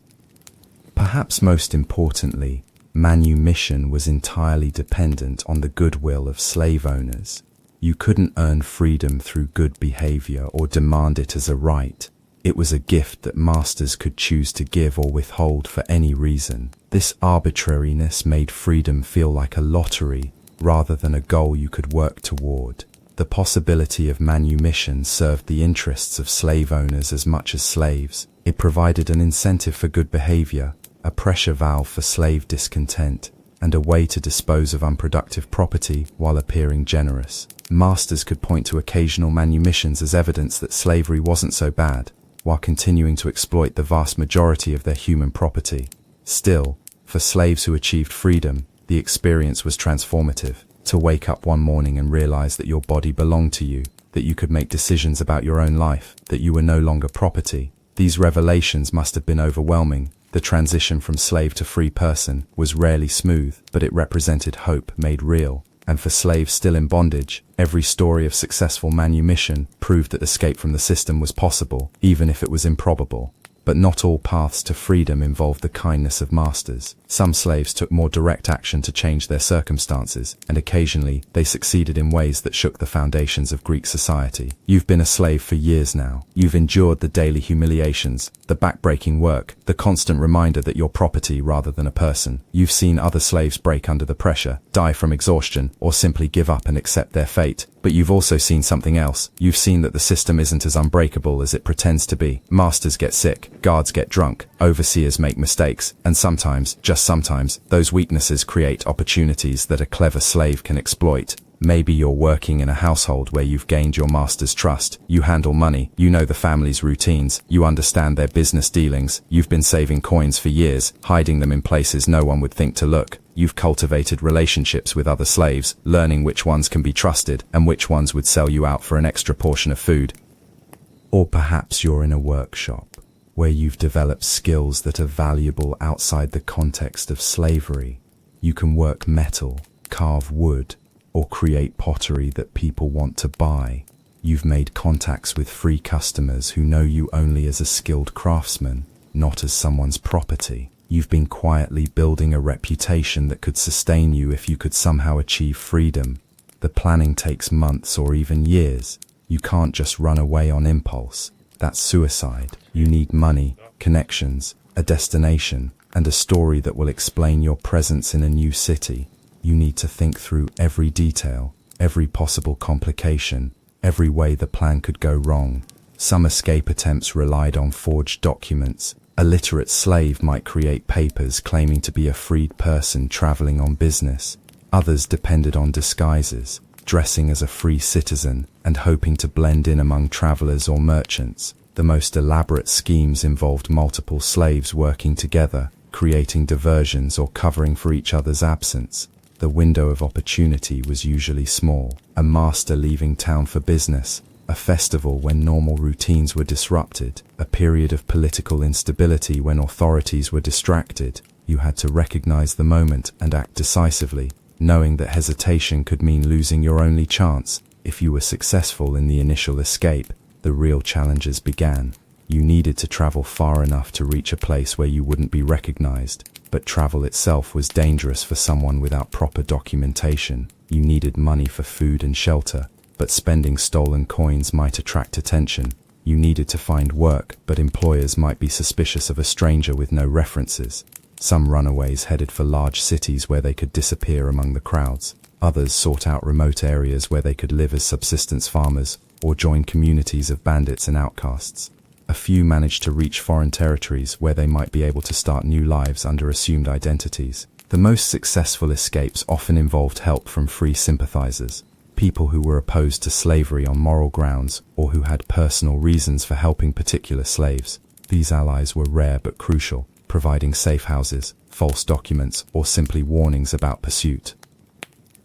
Perhaps most importantly, manumission was entirely dependent on the goodwill of slave owners. You couldn't earn freedom through good behavior or demand it as a right. It was a gift that masters could choose to give or withhold for any reason. This arbitrariness made freedom feel like a lottery rather than a goal you could work toward. The possibility of manumission served the interests of slave owners as much as slaves. It provided an incentive for good behavior, a pressure valve for slave discontent, and a way to dispose of unproductive property while appearing generous. Masters could point to occasional manumissions as evidence that slavery wasn't so bad, while continuing to exploit the vast majority of their human property. Still, for slaves who achieved freedom, the experience was transformative. To wake up one morning and realize that your body belonged to you, that you could make decisions about your own life, that you were no longer property. These revelations must have been overwhelming. The transition from slave to free person was rarely smooth, but it represented hope made real. And for slaves still in bondage, every story of successful manumission proved that escape from the system was possible, even if it was improbable. But not all paths to freedom involved the kindness of masters. Some slaves took more direct action to change their circumstances, and occasionally they succeeded in ways that shook the foundations of Greek society. You've been a slave for years now. You've endured the daily humiliations, the backbreaking work, the constant reminder that you're property rather than a person. You've seen other slaves break under the pressure, die from exhaustion, or simply give up and accept their fate. But you've also seen something else. You've seen that the system isn't as unbreakable as it pretends to be. Masters get sick, guards get drunk, overseers make mistakes, and sometimes, just sometimes, those weaknesses create opportunities that a clever slave can exploit. Maybe you're working in a household where you've gained your master's trust. You handle money, you know the family's routines, you understand their business dealings, you've been saving coins for years, hiding them in places no one would think to look. You've cultivated relationships with other slaves, learning which ones can be trusted and which ones would sell you out for an extra portion of food. Or perhaps you're in a workshop where you've developed skills that are valuable outside the context of slavery. You can work metal, carve wood, or create pottery that people want to buy. You've made contacts with free customers who know you only as a skilled craftsman, not as someone's property. You've been quietly building a reputation that could sustain you if you could somehow achieve freedom. The planning takes months or even years. You can't just run away on impulse. That's suicide. You need money, connections, a destination, and a story that will explain your presence in a new city. You need to think through every detail, every possible complication, every way the plan could go wrong. Some escape attempts relied on forged documents. A literate slave might create papers claiming to be a freed person traveling on business. Others depended on disguises, dressing as a free citizen and hoping to blend in among travelers or merchants. The most elaborate schemes involved multiple slaves working together, creating diversions or covering for each other's absence. The window of opportunity was usually small: a master leaving town for business, a festival when normal routines were disrupted, a period of political instability when authorities were distracted. You had to recognize the moment and act decisively, knowing that hesitation could mean losing your only chance. If you were successful in the initial escape, the real challenges began. You needed to travel far enough to reach a place where you wouldn't be recognized, but travel itself was dangerous for someone without proper documentation. You needed money for food and shelter, but spending stolen coins might attract attention. You needed to find work, but employers might be suspicious of a stranger with no references. Some runaways headed for large cities where they could disappear among the crowds. Others sought out remote areas where they could live as subsistence farmers or join communities of bandits and outcasts. A few managed to reach foreign territories where they might be able to start new lives under assumed identities. The most successful escapes often involved help from free sympathizers, people who were opposed to slavery on moral grounds or who had personal reasons for helping particular slaves. These allies were rare but crucial, providing safe houses, false documents, or simply warnings about pursuit.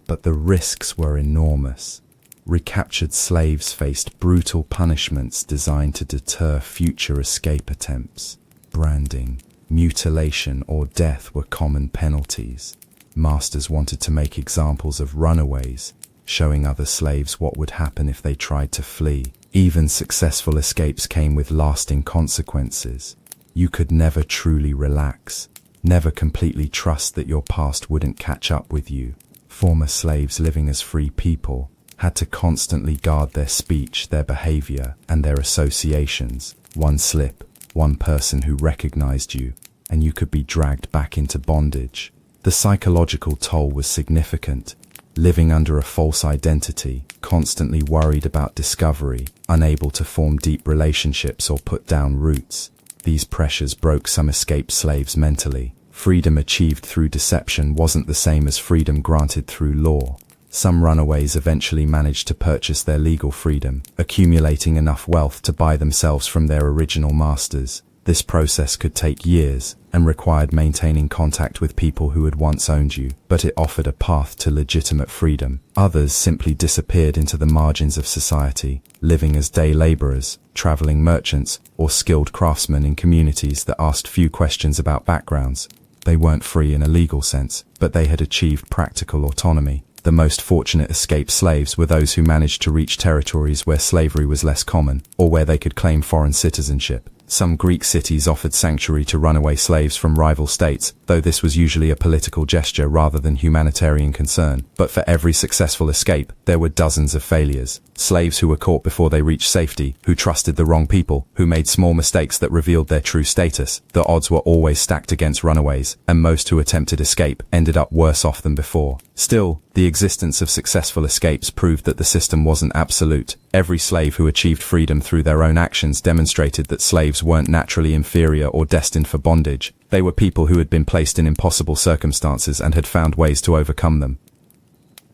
But the risks were enormous. Recaptured slaves faced brutal punishments designed to deter future escape attempts. Branding, mutilation, or death were common penalties. Masters wanted to make examples of runaways, showing other slaves what would happen if they tried to flee. Even successful escapes came with lasting consequences. You could never truly relax, never completely trust that your past wouldn't catch up with you. Former slaves living as free people had to constantly guard their speech, their behavior, and their associations. One slip, one person who recognized you, and you could be dragged back into bondage. The psychological toll was significant. Living under a false identity, constantly worried about discovery, unable to form deep relationships or put down roots. These pressures broke some escaped slaves mentally. Freedom achieved through deception wasn't the same as freedom granted through law. Some runaways eventually managed to purchase their legal freedom, accumulating enough wealth to buy themselves from their original masters. This process could take years and required maintaining contact with people who had once owned you, but it offered a path to legitimate freedom. Others simply disappeared into the margins of society, living as day laborers, traveling merchants, or skilled craftsmen in communities that asked few questions about backgrounds. They weren't free in a legal sense, but they had achieved practical autonomy. The most fortunate escaped slaves were those who managed to reach territories where slavery was less common, or where they could claim foreign citizenship. Some Greek cities offered sanctuary to runaway slaves from rival states, though this was usually a political gesture rather than humanitarian concern. But for every successful escape, there were dozens of failures. Slaves who were caught before they reached safety, who trusted the wrong people, who made small mistakes that revealed their true status. The odds were always stacked against runaways, and most who attempted escape ended up worse off than before. Still, the existence of successful escapes proved that the system wasn't absolute. Every slave who achieved freedom through their own actions demonstrated that slaves weren't naturally inferior or destined for bondage. They were people who had been placed in impossible circumstances and had found ways to overcome them.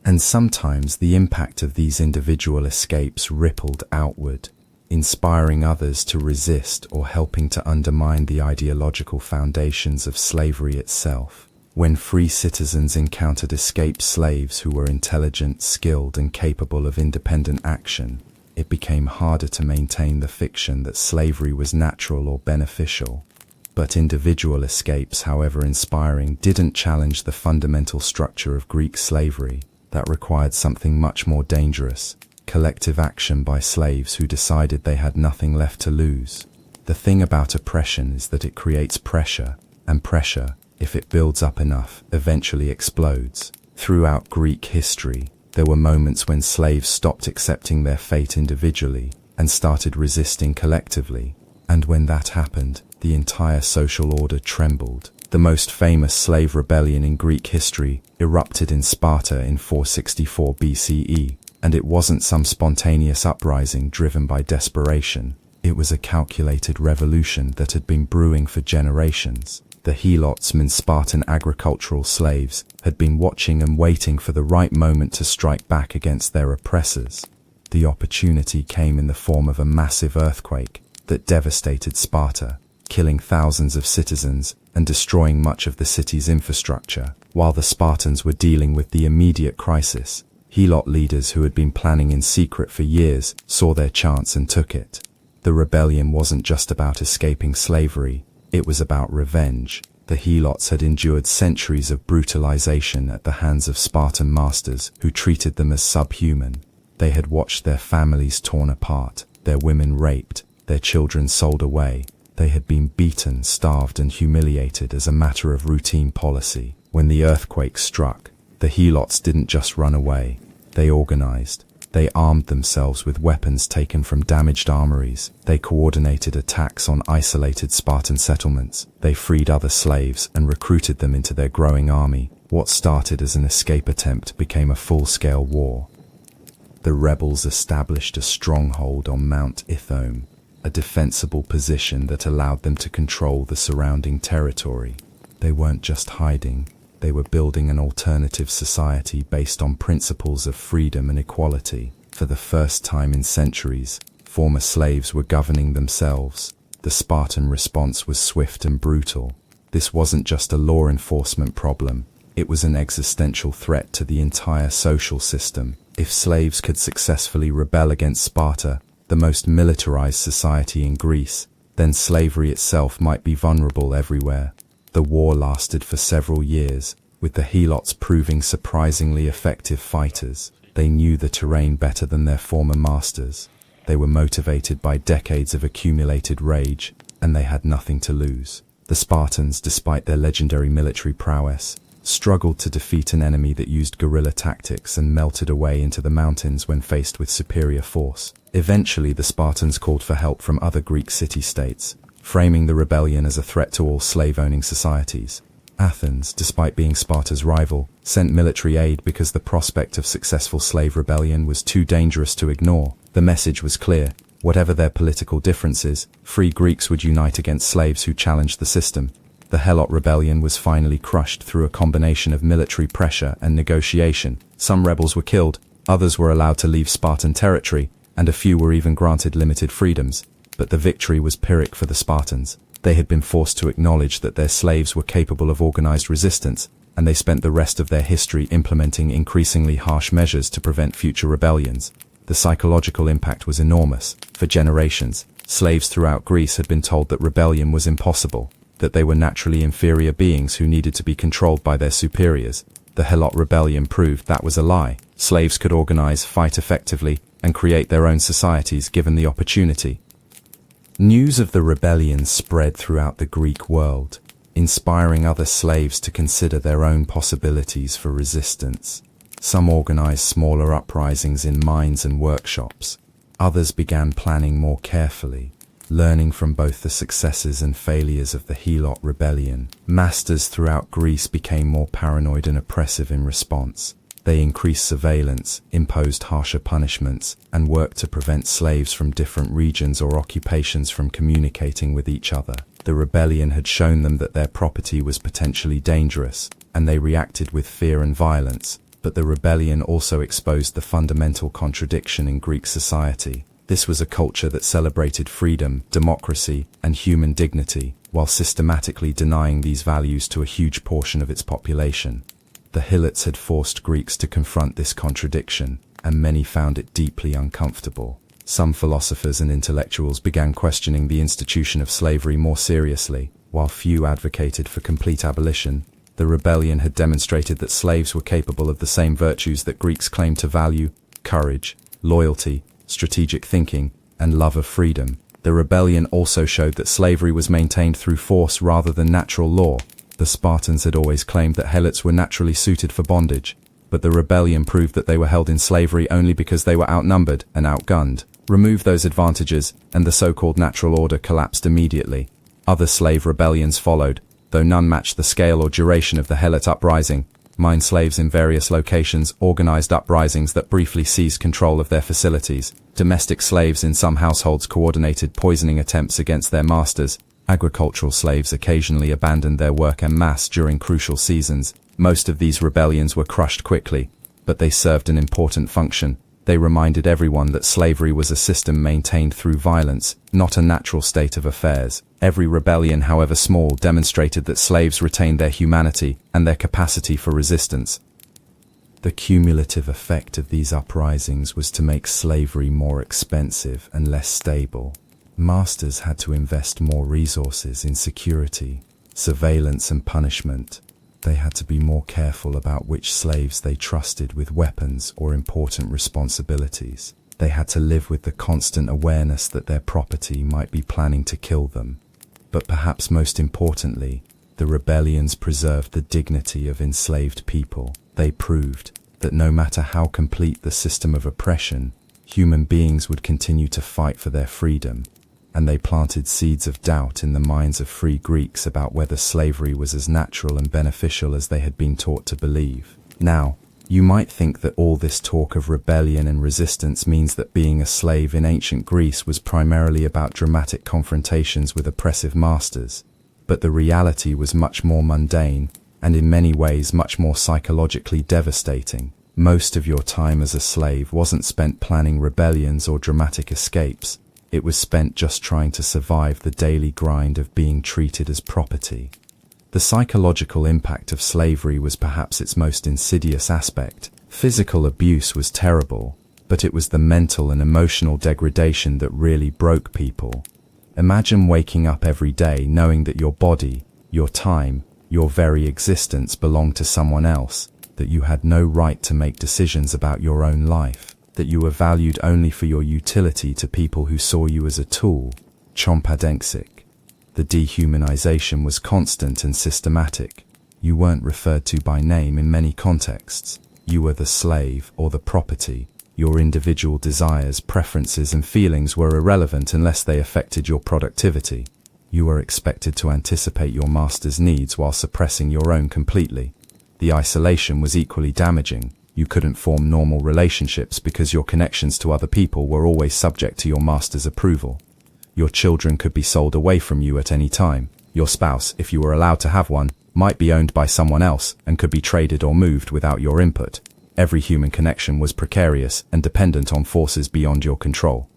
And sometimes the impact of these individual escapes rippled outward, inspiring others to resist or helping to undermine the ideological foundations of slavery itself. When free citizens encountered escaped slaves who were intelligent, skilled, and capable of independent action, it became harder to maintain the fiction that slavery was natural or beneficial. But individual escapes, however inspiring, didn't challenge the fundamental structure of Greek slavery. That required something much more dangerous: collective action by slaves who decided they had nothing left to lose. The thing about oppression is that it creates pressure, and pressure, if it builds up enough, eventually explodes. Throughout Greek history, there were moments when slaves stopped accepting their fate individually and started resisting collectively. And when that happened, the entire social order trembled. The most famous slave rebellion in Greek history erupted in Sparta in 464 BCE, and it wasn't some spontaneous uprising driven by desperation. It was a calculated revolution that had been brewing for generations. The helots, Spartan agricultural slaves, had been watching and waiting for the right moment to strike back against their oppressors. The opportunity came in the form of a massive earthquake that devastated Sparta, killing thousands of citizens and destroying much of the city's infrastructure. While the Spartans were dealing with the immediate crisis, helot leaders who had been planning in secret for years saw their chance and took it. The rebellion wasn't just about escaping slavery, it was about revenge. The helots had endured centuries of brutalization at the hands of Spartan masters who treated them as subhuman. They had watched their families torn apart, their women raped, their children sold away. They had been beaten, starved, and humiliated as a matter of routine policy. When the earthquake struck, the helots didn't just run away. They organized. They armed themselves with weapons taken from damaged armories. They coordinated attacks on isolated Spartan settlements. They freed other slaves and recruited them into their growing army. What started as an escape attempt became a full-scale war. The rebels established a stronghold on Mount Ithome, a defensible position that allowed them to control the surrounding territory. They weren't just hiding. They were building an alternative society based on principles of freedom and equality. For the first time in centuries, former slaves were governing themselves. The Spartan response was swift and brutal. This wasn't just a law enforcement problem. It was an existential threat to the entire social system. If slaves could successfully rebel against Sparta, the most militarized society in Greece, then slavery itself might be vulnerable everywhere. The war lasted for several years, with the helots proving surprisingly effective fighters. They knew the terrain better than their former masters. They were motivated by decades of accumulated rage, and they had nothing to lose. The Spartans, despite their legendary military prowess, struggled to defeat an enemy that used guerrilla tactics and melted away into the mountains when faced with superior force. Eventually, the Spartans called for help from other Greek city-states, framing the rebellion as a threat to all slave-owning societies. Athens, despite being Sparta's rival, sent military aid because the prospect of successful slave rebellion was too dangerous to ignore. The message was clear. Whatever their political differences, free Greeks would unite against slaves who challenged the system. The Helot rebellion was finally crushed through a combination of military pressure and negotiation. Some rebels were killed, others were allowed to leave Spartan territory, and a few were even granted limited freedoms. But the victory was Pyrrhic for the Spartans. They had been forced to acknowledge that their slaves were capable of organized resistance, and they spent the rest of their history implementing increasingly harsh measures to prevent future rebellions. The psychological impact was enormous. For generations, slaves throughout Greece had been told that rebellion was impossible, that they were naturally inferior beings who needed to be controlled by their superiors. The Helot rebellion proved that was a lie. Slaves could organize, fight effectively, and create their own societies given the opportunity. News of the rebellion spread throughout the Greek world, inspiring other slaves to consider their own possibilities for resistance. Some organized smaller uprisings in mines and workshops. Others began planning more carefully, learning from both the successes and failures of the Helot rebellion. Masters throughout Greece became more paranoid and oppressive in response. They increased surveillance, imposed harsher punishments, and worked to prevent slaves from different regions or occupations from communicating with each other. The rebellion had shown them that their property was potentially dangerous, and they reacted with fear and violence. But the rebellion also exposed the fundamental contradiction in Greek society. This was a culture that celebrated freedom, democracy, and human dignity, while systematically denying these values to a huge portion of its population. The Helots had forced Greeks to confront this contradiction, and many found it deeply uncomfortable. Some philosophers and intellectuals began questioning the institution of slavery more seriously, while few advocated for complete abolition. The rebellion had demonstrated that slaves were capable of the same virtues that Greeks claimed to value: courage, loyalty, strategic thinking, and love of freedom. The rebellion also showed that slavery was maintained through force rather than natural law. The Spartans had always claimed that Helots were naturally suited for bondage, but the rebellion proved that they were held in slavery only because they were outnumbered and outgunned. Remove those advantages, and the so-called natural order collapsed immediately. Other slave rebellions followed, though none matched the scale or duration of the Helot uprising. Mine slaves in various locations organized uprisings that briefly seized control of their facilities. Domestic slaves in some households coordinated poisoning attempts against their masters. Agricultural slaves occasionally abandoned their work en masse during crucial seasons. Most of these rebellions were crushed quickly, but they served an important function. They reminded everyone that slavery was a system maintained through violence, not a natural state of affairs. Every rebellion, however small, demonstrated that slaves retained their humanity and their capacity for resistance. The cumulative effect of these uprisings was to make slavery more expensive and less stable. Masters had to invest more resources in security, surveillance and punishment. They had to be more careful about which slaves they trusted with weapons or important responsibilities. They had to live with the constant awareness that their property might be planning to kill them. But perhaps most importantly, the rebellions preserved the dignity of enslaved people. They proved that no matter how complete the system of oppression, human beings would continue to fight for their freedom. And they planted seeds of doubt in the minds of free Greeks about whether slavery was as natural and beneficial as they had been taught to believe. Now, you might think that all this talk of rebellion and resistance means that being a slave in ancient Greece was primarily about dramatic confrontations with oppressive masters. But the reality was much more mundane, and in many ways much more psychologically devastating. Most of your time as a slave wasn't spent planning rebellions or dramatic escapes. It was spent just trying to survive the daily grind of being treated as property. The psychological impact of slavery was perhaps its most insidious aspect. Physical abuse was terrible, but it was the mental and emotional degradation that really broke people. Imagine waking up every day knowing that your body, your time, your very existence belonged to someone else, that you had no right to make decisions about your own life, that you were valued only for your utility to people who saw you as a tool. Chompadensik. The dehumanization was constant and systematic. You weren't referred to by name in many contexts. You were the slave or the property. Your individual desires, preferences and feelings were irrelevant unless they affected your productivity. You were expected to anticipate your master's needs while suppressing your own completely. The isolation was equally damaging. You couldn't form normal relationships because your connections to other people were always subject to your master's approval. Your children could be sold away from you at any time. Your spouse, if you were allowed to have one, might be owned by someone else and could be traded or moved without your input. Every human connection was precarious and dependent on forces beyond your control.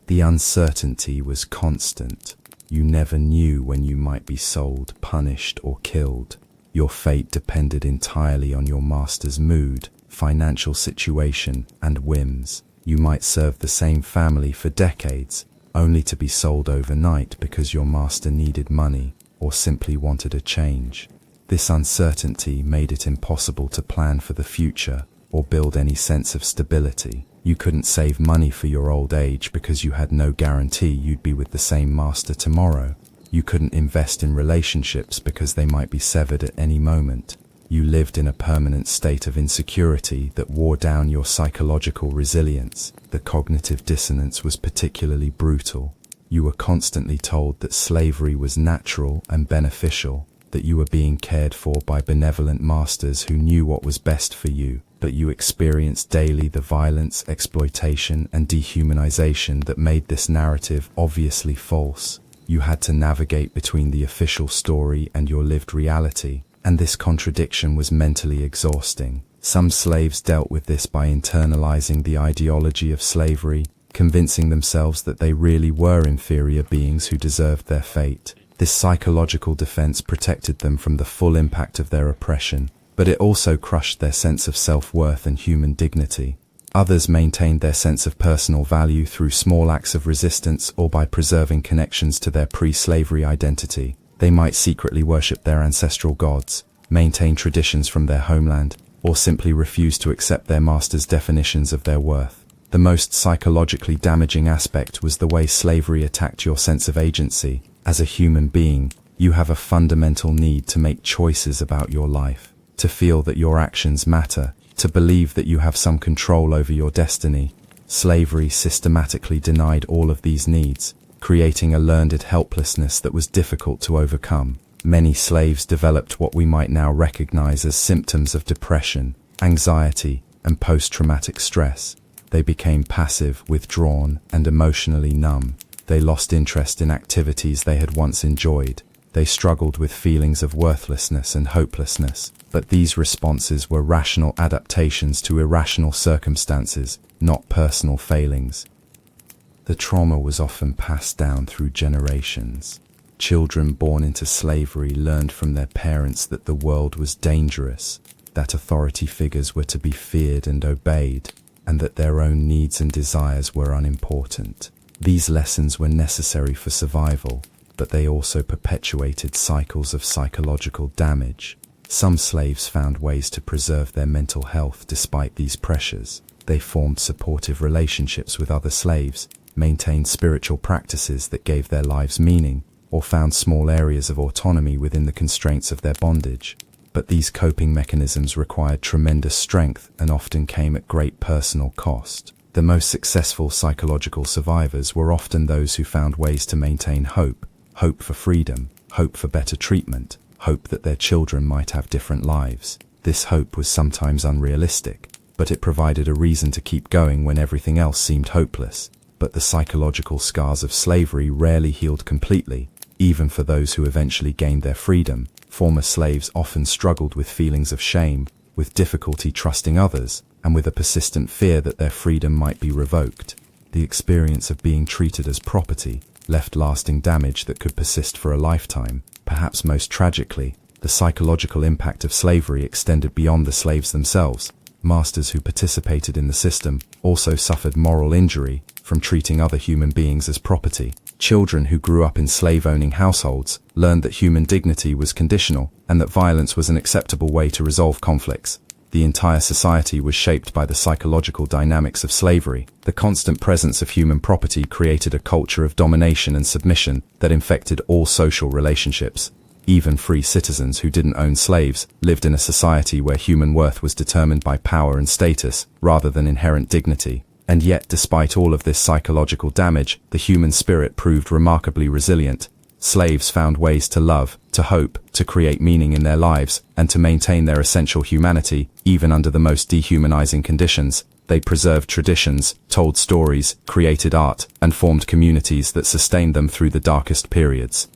The uncertainty was constant. You never knew when you might be sold, punished, or killed. Your fate depended entirely on your master's mood, financial situation, and whims. You might serve the same family for decades, only to be sold overnight because your master needed money or simply wanted a change. This uncertainty made it impossible to plan for the future or build any sense of stability. You couldn't save money for your old age because you had no guarantee you'd be with the same master tomorrow. You couldn't invest in relationships because they might be severed at any moment. You lived in a permanent state of insecurity that wore down your psychological resilience. The cognitive dissonance was particularly brutal. You were constantly told that slavery was natural and beneficial, that you were being cared for by benevolent masters who knew what was best for you, but you experienced daily the violence, exploitation, and dehumanization that made this narrative obviously false. You had to navigate between the official story and your lived reality, and this contradiction was mentally exhausting. Some slaves dealt with this by internalizing the ideology of slavery, convincing themselves that they really were inferior beings who deserved their fate. This psychological defense protected them from the full impact of their oppression, but it also crushed their sense of self-worth and human dignity. Others maintained their sense of personal value through small acts of resistance or by preserving connections to their pre-slavery identity. They might secretly worship their ancestral gods, maintain traditions from their homeland, or simply refuse to accept their master's definitions of their worth. The most psychologically damaging aspect was the way slavery attacked your sense of agency. As a human being, you have a fundamental need to make choices about your life, to feel that your actions matter, to believe that you have some control over your destiny. Slavery systematically denied all of these needs, creating a learned helplessness that was difficult to overcome. Many slaves developed what we might now recognize as symptoms of depression, anxiety, and post-traumatic stress. They became passive, withdrawn, and emotionally numb. They lost interest in activities they had once enjoyed. They struggled with feelings of worthlessness and hopelessness, but these responses were rational adaptations to irrational circumstances, not personal failings. The trauma was often passed down through generations. Children born into slavery learned from their parents that the world was dangerous, that authority figures were to be feared and obeyed, and that their own needs and desires were unimportant. These lessons were necessary for survival, but they also perpetuated cycles of psychological damage. Some slaves found ways to preserve their mental health despite these pressures. They formed supportive relationships with other slaves, maintained spiritual practices that gave their lives meaning, or found small areas of autonomy within the constraints of their bondage. But these coping mechanisms required tremendous strength and often came at great personal cost. The most successful psychological survivors were often those who found ways to maintain hope for freedom, hope for better treatment, hope that their children might have different lives. This hope was sometimes unrealistic, but it provided a reason to keep going when everything else seemed hopeless. But the psychological scars of slavery rarely healed completely. Even for those who eventually gained their freedom, former slaves often struggled with feelings of shame, with difficulty trusting others, and with a persistent fear that their freedom might be revoked. The experience of being treated as property left lasting damage that could persist for a lifetime. Perhaps most tragically, the psychological impact of slavery extended beyond the slaves themselves. Masters who participated in the system also suffered moral injury from treating other human beings as property. Children who grew up in slave-owning households learned that human dignity was conditional and that violence was an acceptable way to resolve conflicts. The entire society was shaped by the psychological dynamics of slavery. The constant presence of human property created a culture of domination and submission that infected all social relationships. Even free citizens who didn't own slaves lived in a society where human worth was determined by power and status rather than inherent dignity. And yet, despite all of this psychological damage, the human spirit proved remarkably resilient. Slaves found ways to love, to hope, to create meaning in their lives, and to maintain their essential humanity, even under the most dehumanizing conditions. They preserved traditions, told stories, created art, and formed communities that sustained them through the darkest periods.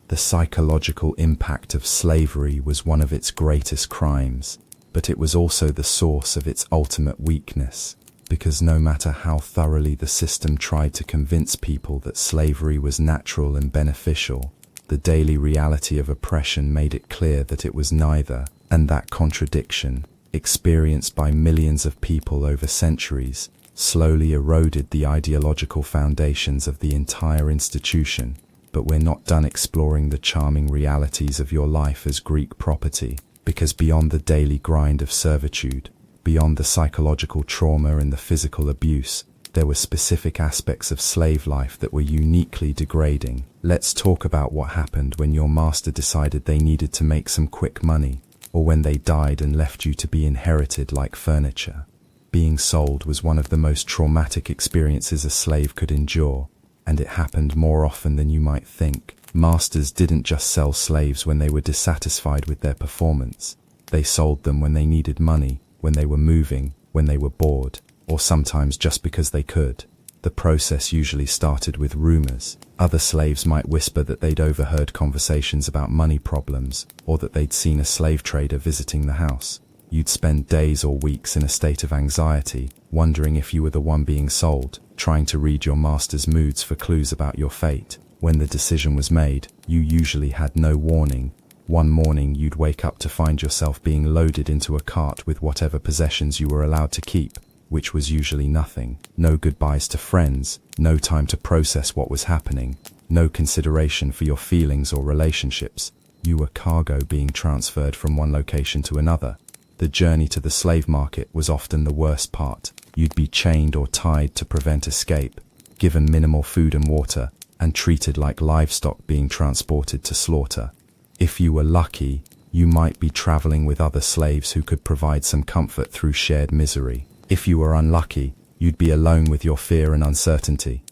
The psychological impact of slavery was one of its greatest crimes, but it was also the source of its ultimate weakness. Because no matter how thoroughly the system tried to convince people that slavery was natural and beneficial, the daily reality of oppression made it clear that it was neither, and that contradiction, experienced by millions of people over centuries, slowly eroded the ideological foundations of the entire institution. But we're not done exploring the charming realities of your life as Greek property, because beyond the daily grind of servitude, beyond the psychological trauma and the physical abuse, there were specific aspects of slave life that were uniquely degrading. Let's talk about what happened when your master decided they needed to make some quick money, or when they died and left you to be inherited like furniture. Being sold was one of the most traumatic experiences a slave could endure, and it happened more often than you might think. Masters didn't just sell slaves when they were dissatisfied with their performance. They sold them when they needed money, when they were moving, when they were bored, or sometimes just because they could. The process usually started with rumors. Other slaves might whisper that they'd overheard conversations about money problems, or that they'd seen a slave trader visiting the house. You'd spend days or weeks in a state of anxiety, wondering if you were the one being sold, trying to read your master's moods for clues about your fate. When the decision was made, you usually had no warning. One morning you'd wake up to find yourself being loaded into a cart with whatever possessions you were allowed to keep, which was usually nothing. No goodbyes to friends, no time to process what was happening, no consideration for your feelings or relationships. You were cargo being transferred from one location to another. The journey to the slave market was often the worst part. You'd be chained or tied to prevent escape, given minimal food and water, and treated like livestock being transported to slaughter. If you were lucky, you might be traveling with other slaves who could provide some comfort through shared misery. If you were unlucky, you'd be alone with your fear and uncertainty.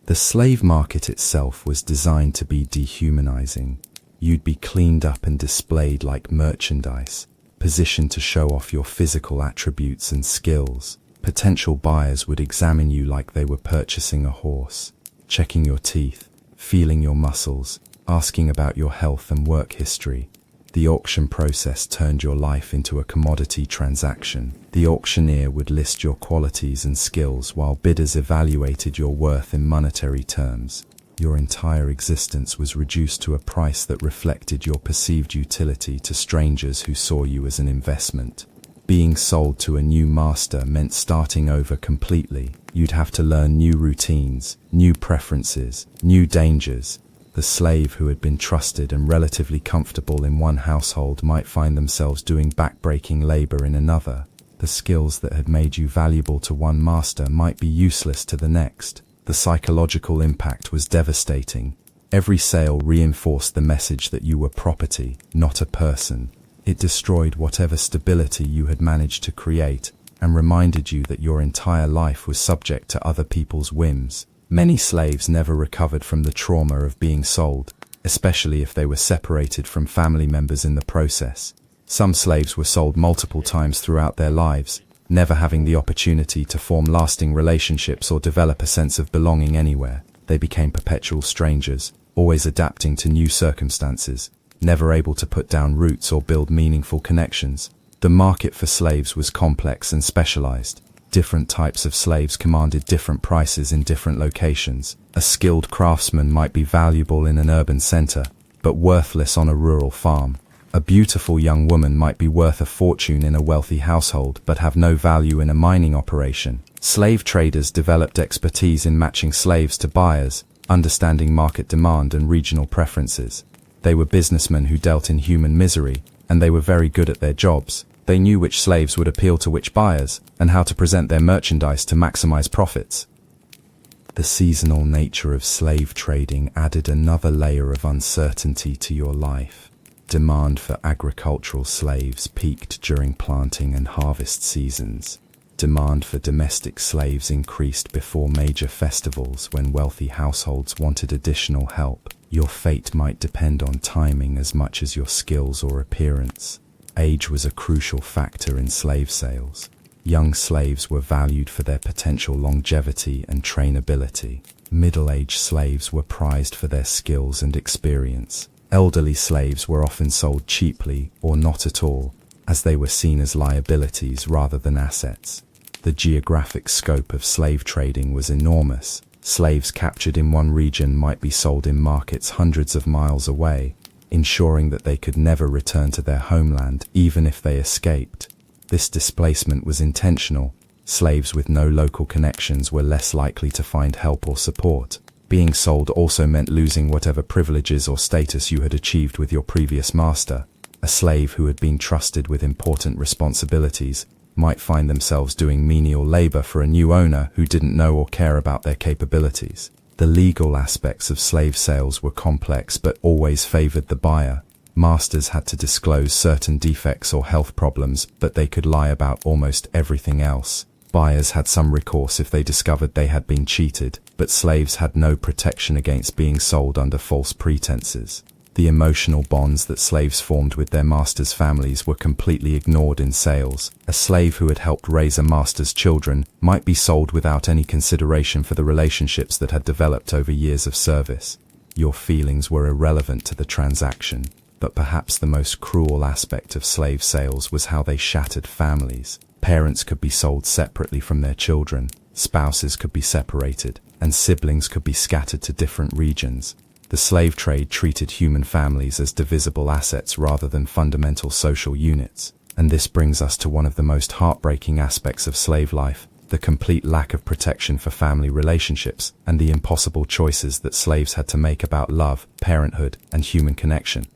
The slave market itself was designed to be dehumanizing. You'd be cleaned up and displayed like merchandise, positioned to show off your physical attributes and skills. Potential buyers would examine you like they were purchasing a horse, checking your teeth, feeling your muscles, asking about your health and work history. The auction process turned your life into a commodity transaction. The auctioneer would list your qualities and skills while bidders evaluated your worth in monetary terms. Your entire existence was reduced to a price that reflected your perceived utility to strangers who saw you as an investment. Being sold to a new master meant starting over completely. You'd have to learn new routines, new preferences, new dangers. The slave who had been trusted and relatively comfortable in one household might find themselves doing back-breaking labor in another. The skills that had made you valuable to one master might be useless to the next. The psychological impact was devastating. Every sale reinforced the message that you were property, not a person. It destroyed whatever stability you had managed to create and reminded you that your entire life was subject to other people's whims. Many slaves never recovered from the trauma of being sold, especially if they were separated from family members in the process. Some slaves were sold multiple times throughout their lives, never having the opportunity to form lasting relationships or develop a sense of belonging anywhere. They became perpetual strangers, always adapting to new circumstances, never able to put down roots or build meaningful connections. The market for slaves was complex and specialized. Different types of slaves commanded different prices in different locations. A skilled craftsman might be valuable in an urban center, but worthless on a rural farm. A beautiful young woman might be worth a fortune in a wealthy household, but have no value in a mining operation. Slave traders developed expertise in matching slaves to buyers, understanding market demand and regional preferences. They were businessmen who dealt in human misery, and they were very good at their jobs. They knew which slaves would appeal to which buyers, and how to present their merchandise to maximize profits. The seasonal nature of slave trading added another layer of uncertainty to your life. Demand for agricultural slaves peaked during planting and harvest seasons. Demand for domestic slaves increased before major festivals when wealthy households wanted additional help. Your fate might depend on timing as much as your skills or appearance. Age was a crucial factor in slave sales. Young slaves were valued for their potential longevity and trainability. Middle-aged slaves were prized for their skills and experience. Elderly slaves were often sold cheaply or not at all, as they were seen as liabilities rather than assets. The geographic scope of slave trading was enormous. Slaves captured in one region might be sold in markets hundreds of miles away, ensuring that they could never return to their homeland even if they escaped. This displacement was intentional. Slaves with no local connections were less likely to find help or support. Being sold also meant losing whatever privileges or status you had achieved with your previous master. A slave who had been trusted with important responsibilities might find themselves doing menial labor for a new owner who didn't know or care about their capabilities. The legal aspects of slave sales were complex but always favored the buyer. Masters had to disclose certain defects or health problems, but they could lie about almost everything else. Buyers had some recourse if they discovered they had been cheated, but slaves had no protection against being sold under false pretenses. The emotional bonds that slaves formed with their masters' families were completely ignored in sales. A slave who had helped raise a master's children might be sold without any consideration for the relationships that had developed over years of service. Your feelings were irrelevant to the transaction, but perhaps the most cruel aspect of slave sales was how they shattered families. Parents could be sold separately from their children, spouses could be separated, and siblings could be scattered to different regions. The slave trade treated human families as divisible assets rather than fundamental social units. And this brings us to one of the most heartbreaking aspects of slave life, the complete lack of protection for family relationships and the impossible choices that slaves had to make about love, parenthood, and human connection.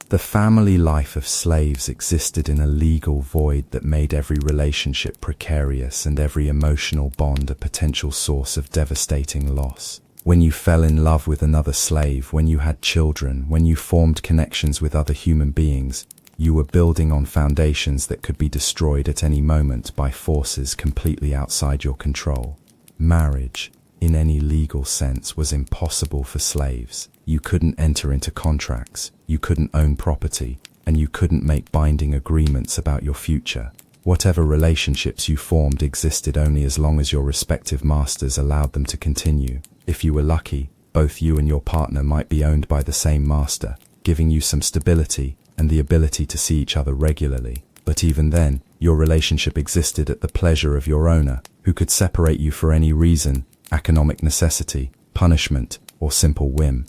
The family life of slaves existed in a legal void that made every relationship precarious and every emotional bond a potential source of devastating loss. When you fell in love with another slave, when you had children, when you formed connections with other human beings, you were building on foundations that could be destroyed at any moment by forces completely outside your control. Marriage, in any legal sense, was impossible for slaves. You couldn't enter into contracts, you couldn't own property, and you couldn't make binding agreements about your future. Whatever relationships you formed existed only as long as your respective masters allowed them to continue. If you were lucky, both you and your partner might be owned by the same master, giving you some stability and the ability to see each other regularly. But even then, your relationship existed at the pleasure of your owner, who could separate you for any reason, economic necessity, punishment, or simple whim.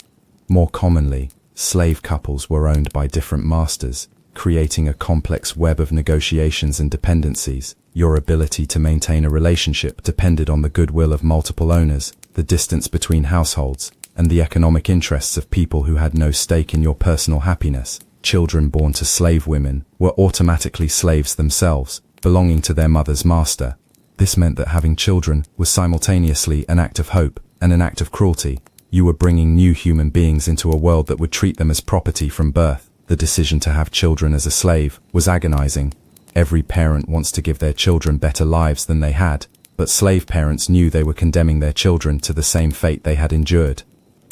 More commonly, slave couples were owned by different masters, creating a complex web of negotiations and dependencies. Your ability to maintain a relationship depended on the goodwill of multiple owners, the distance between households, and the economic interests of people who had no stake in your personal happiness. Children born to slave women were automatically slaves themselves, belonging to their mother's master. This meant that having children was simultaneously an act of hope and an act of cruelty. You were bringing new human beings into a world that would treat them as property from birth. The decision to have children as a slave was agonizing. Every parent wants to give their children better lives than they had, but slave parents knew they were condemning their children to the same fate they had endured.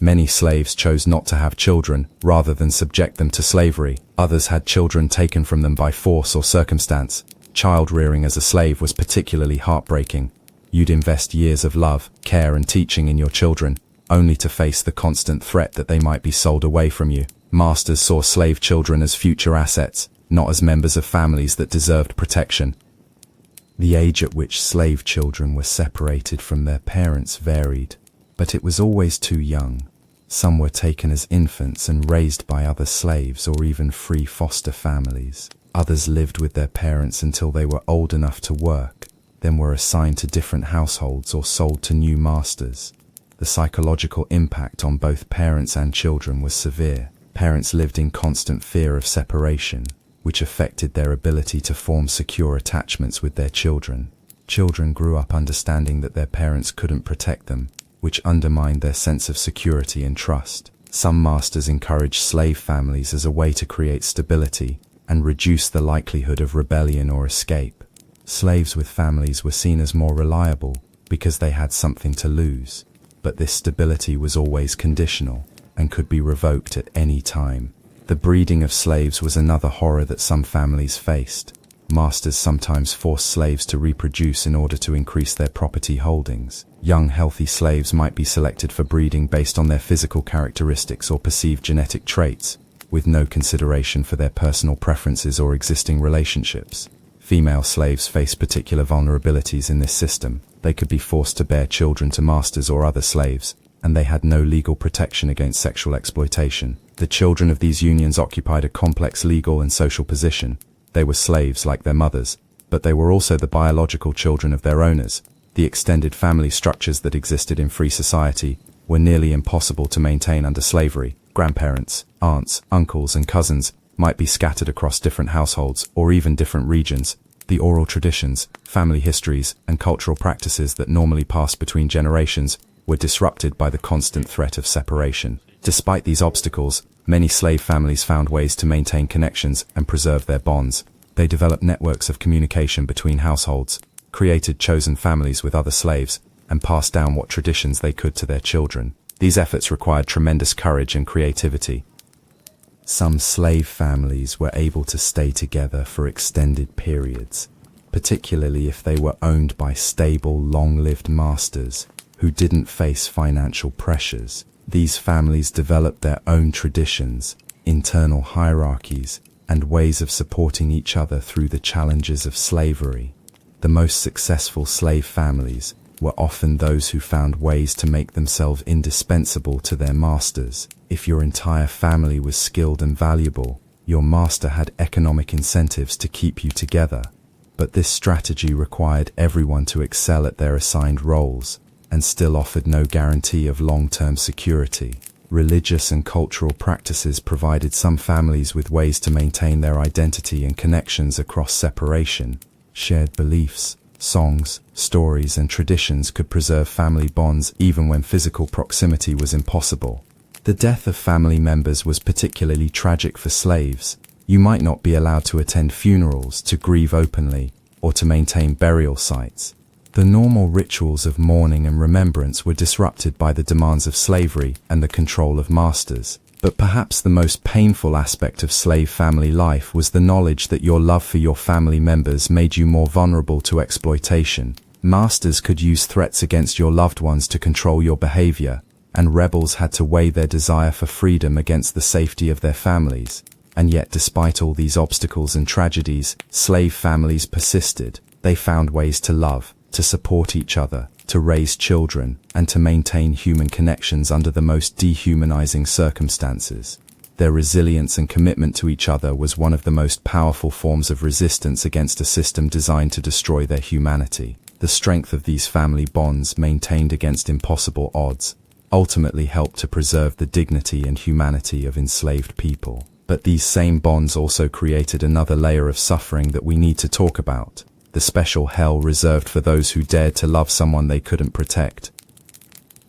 Many slaves chose not to have children, rather than subject them to slavery. Others had children taken from them by force or circumstance. Child rearing as a slave was particularly heartbreaking. You'd invest years of love, care and teaching in your children, only to face the constant threat that they might be sold away from you. Masters saw slave children as future assets, not as members of families that deserved protection. The age at which slave children were separated from their parents varied, but it was always too young. Some were taken as infants and raised by other slaves or even free foster families. Others lived with their parents until they were old enough to work, then were assigned to different households or sold to new masters. The psychological impact on both parents and children was severe. Parents lived in constant fear of separation, which affected their ability to form secure attachments with their children. Children grew up understanding that their parents couldn't protect them, which undermined their sense of security and trust. Some masters encouraged slave families as a way to create stability and reduce the likelihood of rebellion or escape. Slaves with families were seen as more reliable because they had something to lose, but this stability was always conditional and could be revoked at any time. The breeding of slaves was another horror that some families faced. Masters sometimes forced slaves to reproduce in order to increase their property holdings. Young, healthy slaves might be selected for breeding based on their physical characteristics or perceived genetic traits, with no consideration for their personal preferences or existing relationships. Female slaves faced particular vulnerabilities in this system. They could be forced to bear children to masters or other slaves, and they had no legal protection against sexual exploitation. The children of these unions occupied a complex legal and social position. They were slaves like their mothers, but they were also the biological children of their owners. The extended family structures that existed in free society were nearly impossible to maintain under slavery. Grandparents, aunts, uncles, and cousins might be scattered across different households or even different regions. The oral traditions, family histories, and cultural practices that normally passed between generations were disrupted by the constant threat of separation. Despite these obstacles, many slave families found ways to maintain connections and preserve their bonds. They developed networks of communication between households, created chosen families with other slaves, and passed down what traditions they could to their children. These efforts required tremendous courage and creativity. Some slave families were able to stay together for extended periods, particularly if they were owned by stable, long-lived masters who didn't face financial pressures. These families developed their own traditions, internal hierarchies, and ways of supporting each other through the challenges of slavery. The most successful slave families were often those who found ways to make themselves indispensable to their masters. If your entire family was skilled and valuable, your master had economic incentives to keep you together. But this strategy required everyone to excel at their assigned roles, and still offered no guarantee of long-term security. Religious and cultural practices provided some families with ways to maintain their identity and connections across separation. Shared beliefs, songs, stories, and traditions could preserve family bonds even when physical proximity was impossible. The death of family members was particularly tragic for slaves. You might not be allowed to attend funerals, to grieve openly, or to maintain burial sites. The normal rituals of mourning and remembrance were disrupted by the demands of slavery and the control of masters. But perhaps the most painful aspect of slave family life was the knowledge that your love for your family members made you more vulnerable to exploitation. Masters could use threats against your loved ones to control your behavior, and rebels had to weigh their desire for freedom against the safety of their families. And yet, despite all these obstacles and tragedies, slave families persisted. They found ways to love, to support each other, to raise children, and to maintain human connections under the most dehumanizing circumstances. Their resilience and commitment to each other was one of the most powerful forms of resistance against a system designed to destroy their humanity. The strength of these family bonds, maintained against impossible odds, ultimately helped to preserve the dignity and humanity of enslaved people. But these same bonds also created another layer of suffering that we need to talk about: the special hell reserved for those who dared to love someone they couldn't protect.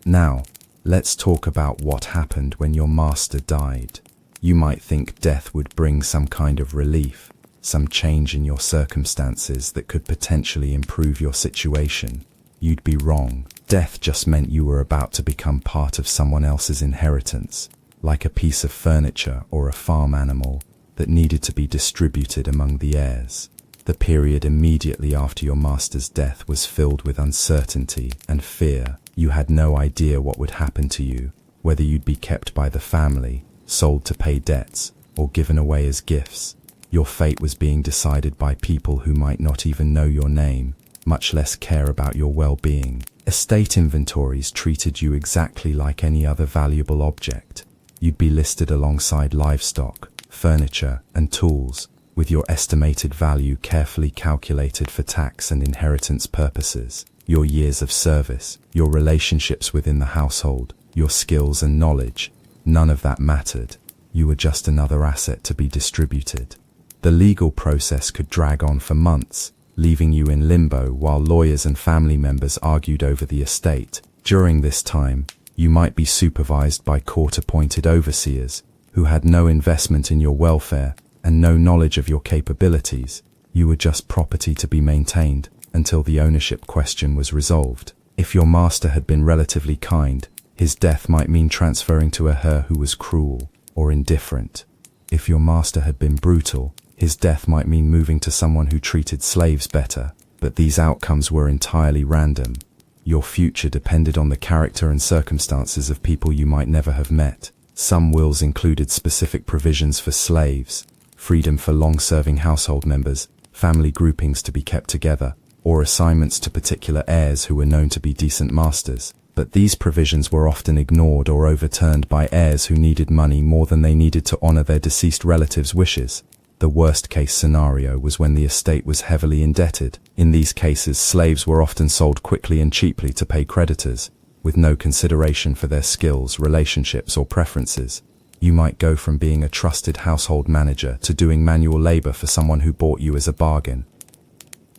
Now, let's talk about what happened when your master died. You might think death would bring some kind of relief, some change in your circumstances that could potentially improve your situation. You'd be wrong. Death just meant you were about to become part of someone else's inheritance, like a piece of furniture or a farm animal that needed to be distributed among the heirs. The period immediately after your master's death was filled with uncertainty and fear. You had no idea what would happen to you, whether you'd be kept by the family, sold to pay debts, or given away as gifts. Your fate was being decided by people who might not even know your name, much less care about your well-being. Estate inventories treated you exactly like any other valuable object. You'd be listed alongside livestock, furniture, and tools, with your estimated value carefully calculated for tax and inheritance purposes. Your years of service, your relationships within the household, your skills and knowledge, none of that mattered. You were just another asset to be distributed. The legal process could drag on for months, leaving you in limbo while lawyers and family members argued over the estate. During this time, you might be supervised by court-appointed overseers who had no investment in your welfare and no knowledge of your capabilities. You were just property to be maintained until the ownership question was resolved. If your master had been relatively kind, his death might mean transferring to a her who was cruel or indifferent. If your master had been brutal, his death might mean moving to someone who treated slaves better. But these outcomes were entirely random. Your future depended on the character and circumstances of people you might never have met. Some wills included specific provisions for slaves, freedom for long-serving household members, family groupings to be kept together, or assignments to particular heirs who were known to be decent masters. But these provisions were often ignored or overturned by heirs who needed money more than they needed to honor their deceased relatives' wishes. The worst-case scenario was when the estate was heavily indebted. In these cases, slaves were often sold quickly and cheaply to pay creditors, with no consideration for their skills, relationships, or preferences. You might go from being a trusted household manager to doing manual labor for someone who bought you as a bargain.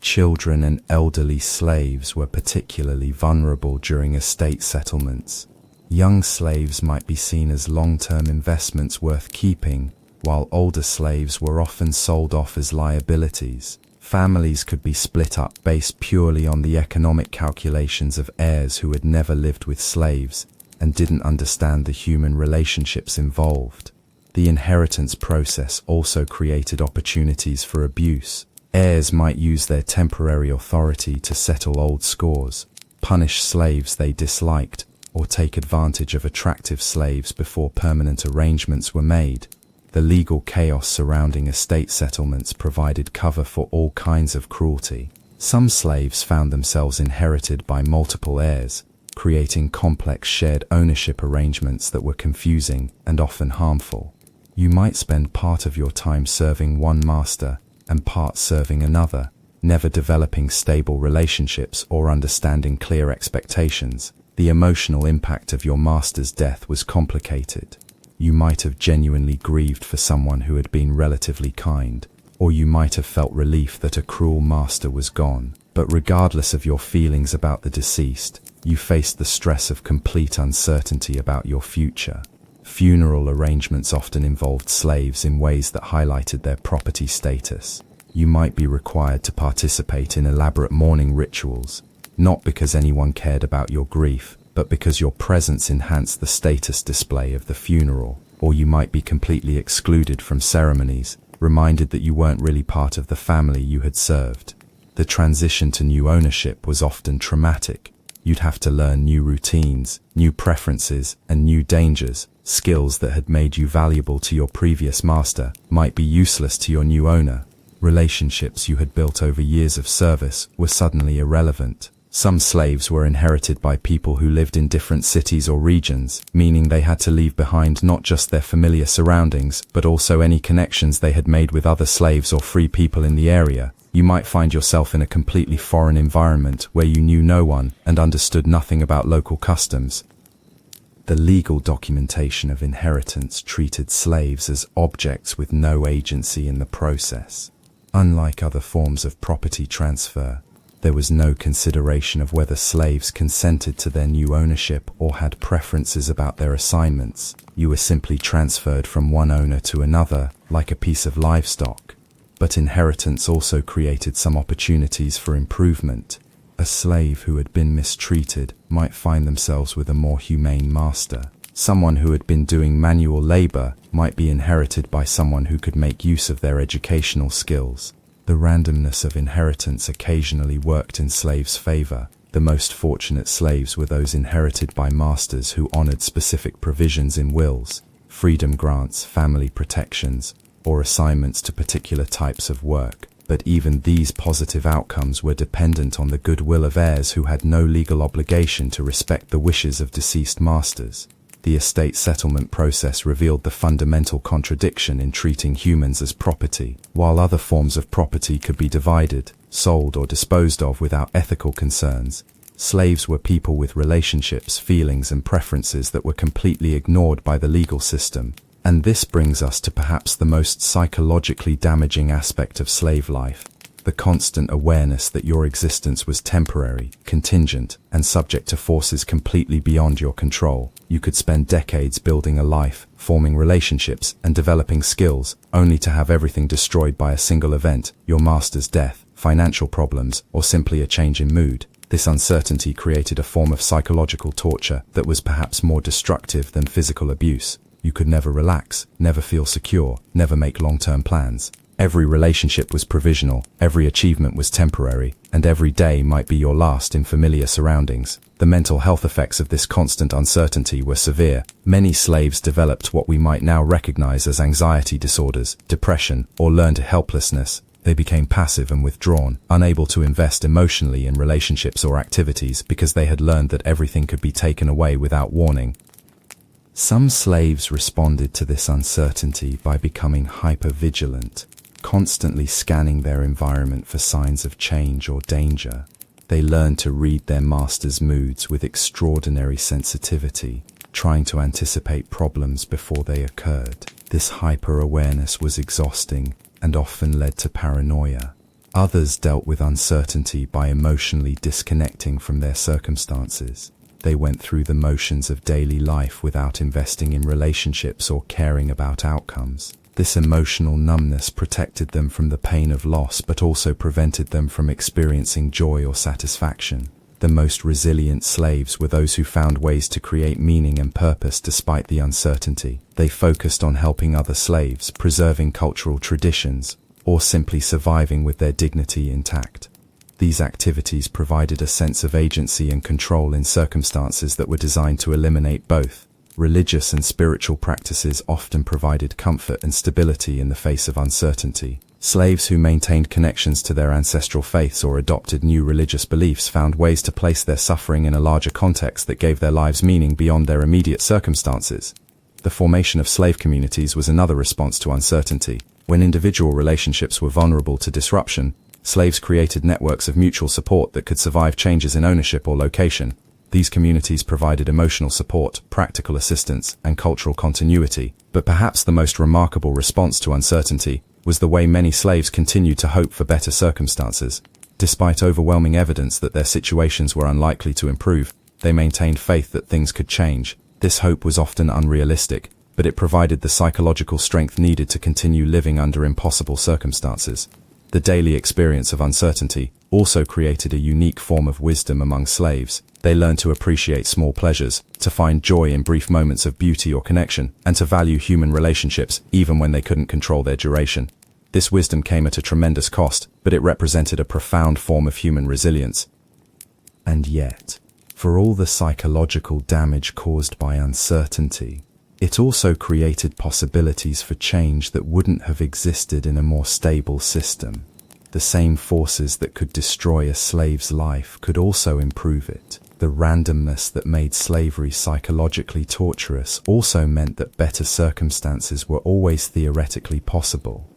Children and elderly slaves were particularly vulnerable during estate settlements. Young slaves might be seen as long-term investments worth keeping, while older slaves were often sold off as liabilities. Families could be split up based purely on the economic calculations of heirs who had never lived with slaves and didn't understand the human relationships involved. The inheritance process also created opportunities for abuse. Heirs might use their temporary authority to settle old scores, punish slaves they disliked, or take advantage of attractive slaves before permanent arrangements were made. The legal chaos surrounding estate settlements provided cover for all kinds of cruelty. Some slaves found themselves inherited by multiple heirs, creating complex shared ownership arrangements that were confusing and often harmful. You might spend part of your time serving one master and part serving another, never developing stable relationships or understanding clear expectations. The emotional impact of your master's death was complicated. You might have genuinely grieved for someone who had been relatively kind, or you might have felt relief that a cruel master was gone. But regardless of your feelings about the deceased, you faced the stress of complete uncertainty about your future. Funeral arrangements often involved slaves in ways that highlighted their property status. You might be required to participate in elaborate mourning rituals, not because anyone cared about your grief, but because your presence enhanced the status display of the funeral. or you might be completely excluded from ceremonies, reminded that you weren't really part of the family you had served. The transition to new ownership was often traumatic. You'd have to learn new routines, new preferences, and new dangers. Skills that had made you valuable to your previous master might be useless to your new owner. Relationships you had built over years of service were suddenly irrelevant. Some slaves were inherited by people who lived in different cities or regions, meaning they had to leave behind not just their familiar surroundings, but also any connections they had made with other slaves or free people in the area. You might find yourself in a completely foreign environment where you knew no one and understood nothing about local customs. The legal documentation of inheritance treated slaves as objects with no agency in the process. Unlike other forms of property transfer, there was no consideration of whether slaves consented to their new ownership or had preferences about their assignments. You were simply transferred from one owner to another, like a piece of livestock. But inheritance also created some opportunities for improvement. A slave who had been mistreated might find themselves with a more humane master. Someone who had been doing manual labor might be inherited by someone who could make use of their educational skills. The randomness of inheritance occasionally worked in slaves' favor. The most fortunate slaves were those inherited by masters who honored specific provisions in wills, freedom grants, family protections, or assignments to particular types of work. But even these positive outcomes were dependent on the goodwill of heirs who had no legal obligation to respect the wishes of deceased masters. The estate settlement process revealed the fundamental contradiction in treating humans as property. While other forms of property could be divided, sold, or disposed of without ethical concerns, slaves were people with relationships, feelings, and preferences that were completely ignored by the legal system. And this brings us to perhaps the most psychologically damaging aspect of slave life: the constant awareness that your existence was temporary, contingent, and subject to forces completely beyond your control. You could spend decades building a life, forming relationships, and developing skills, only to have everything destroyed by a single event: your master's death, financial problems, or simply a change in mood. This uncertainty created a form of psychological torture that was perhaps more destructive than physical abuse. You could never relax, never feel secure, never make long-term plans. Every relationship was provisional, every achievement was temporary, and every day might be your last in familiar surroundings. The mental health effects of this constant uncertainty were severe. Many slaves developed what we might now recognize as anxiety disorders, depression, or learned helplessness. They became passive and withdrawn, unable to invest emotionally in relationships or activities because they had learned that everything could be taken away without warning. Some slaves responded to this uncertainty by becoming hypervigilant, constantly scanning their environment for signs of change or danger. They learned to read their master's moods with extraordinary sensitivity, trying to anticipate problems before they occurred. This hyper-awareness was exhausting and often led to paranoia. Others dealt with uncertainty by emotionally disconnecting from their circumstances. They went through the motions of daily life without investing in relationships or caring about outcomes. This emotional numbness protected them from the pain of loss, but also prevented them from experiencing joy or satisfaction. The most resilient slaves were those who found ways to create meaning and purpose despite the uncertainty. They focused on helping other slaves, preserving cultural traditions, or simply surviving with their dignity intact. These activities provided a sense of agency and control in circumstances that were designed to eliminate both. Religious and spiritual practices often provided comfort and stability in the face of uncertainty. Slaves who maintained connections to their ancestral faiths or adopted new religious beliefs found ways to place their suffering in a larger context that gave their lives meaning beyond their immediate circumstances. The formation of slave communities was another response to uncertainty. When individual relationships were vulnerable to disruption, slaves created networks of mutual support that could survive changes in ownership or location. These communities provided emotional support, practical assistance, and cultural continuity. But perhaps the most remarkable response to uncertainty was the way many slaves continued to hope for better circumstances. Despite overwhelming evidence that their situations were unlikely to improve, they maintained faith that things could change. This hope was often unrealistic, but it provided the psychological strength needed to continue living under impossible circumstances. The daily experience of uncertainty also created a unique form of wisdom among slaves. They learned to appreciate small pleasures, to find joy in brief moments of beauty or connection, and to value human relationships even when they couldn't control their duration. This wisdom came at a tremendous cost, but it represented a profound form of human resilience. And yet, for all the psychological damage caused by uncertainty, it also created possibilities for change that wouldn't have existed in a more stable system. The same forces that could destroy a slave's life could also improve it. The randomness that made slavery psychologically torturous also meant that better circumstances were always theoretically possible.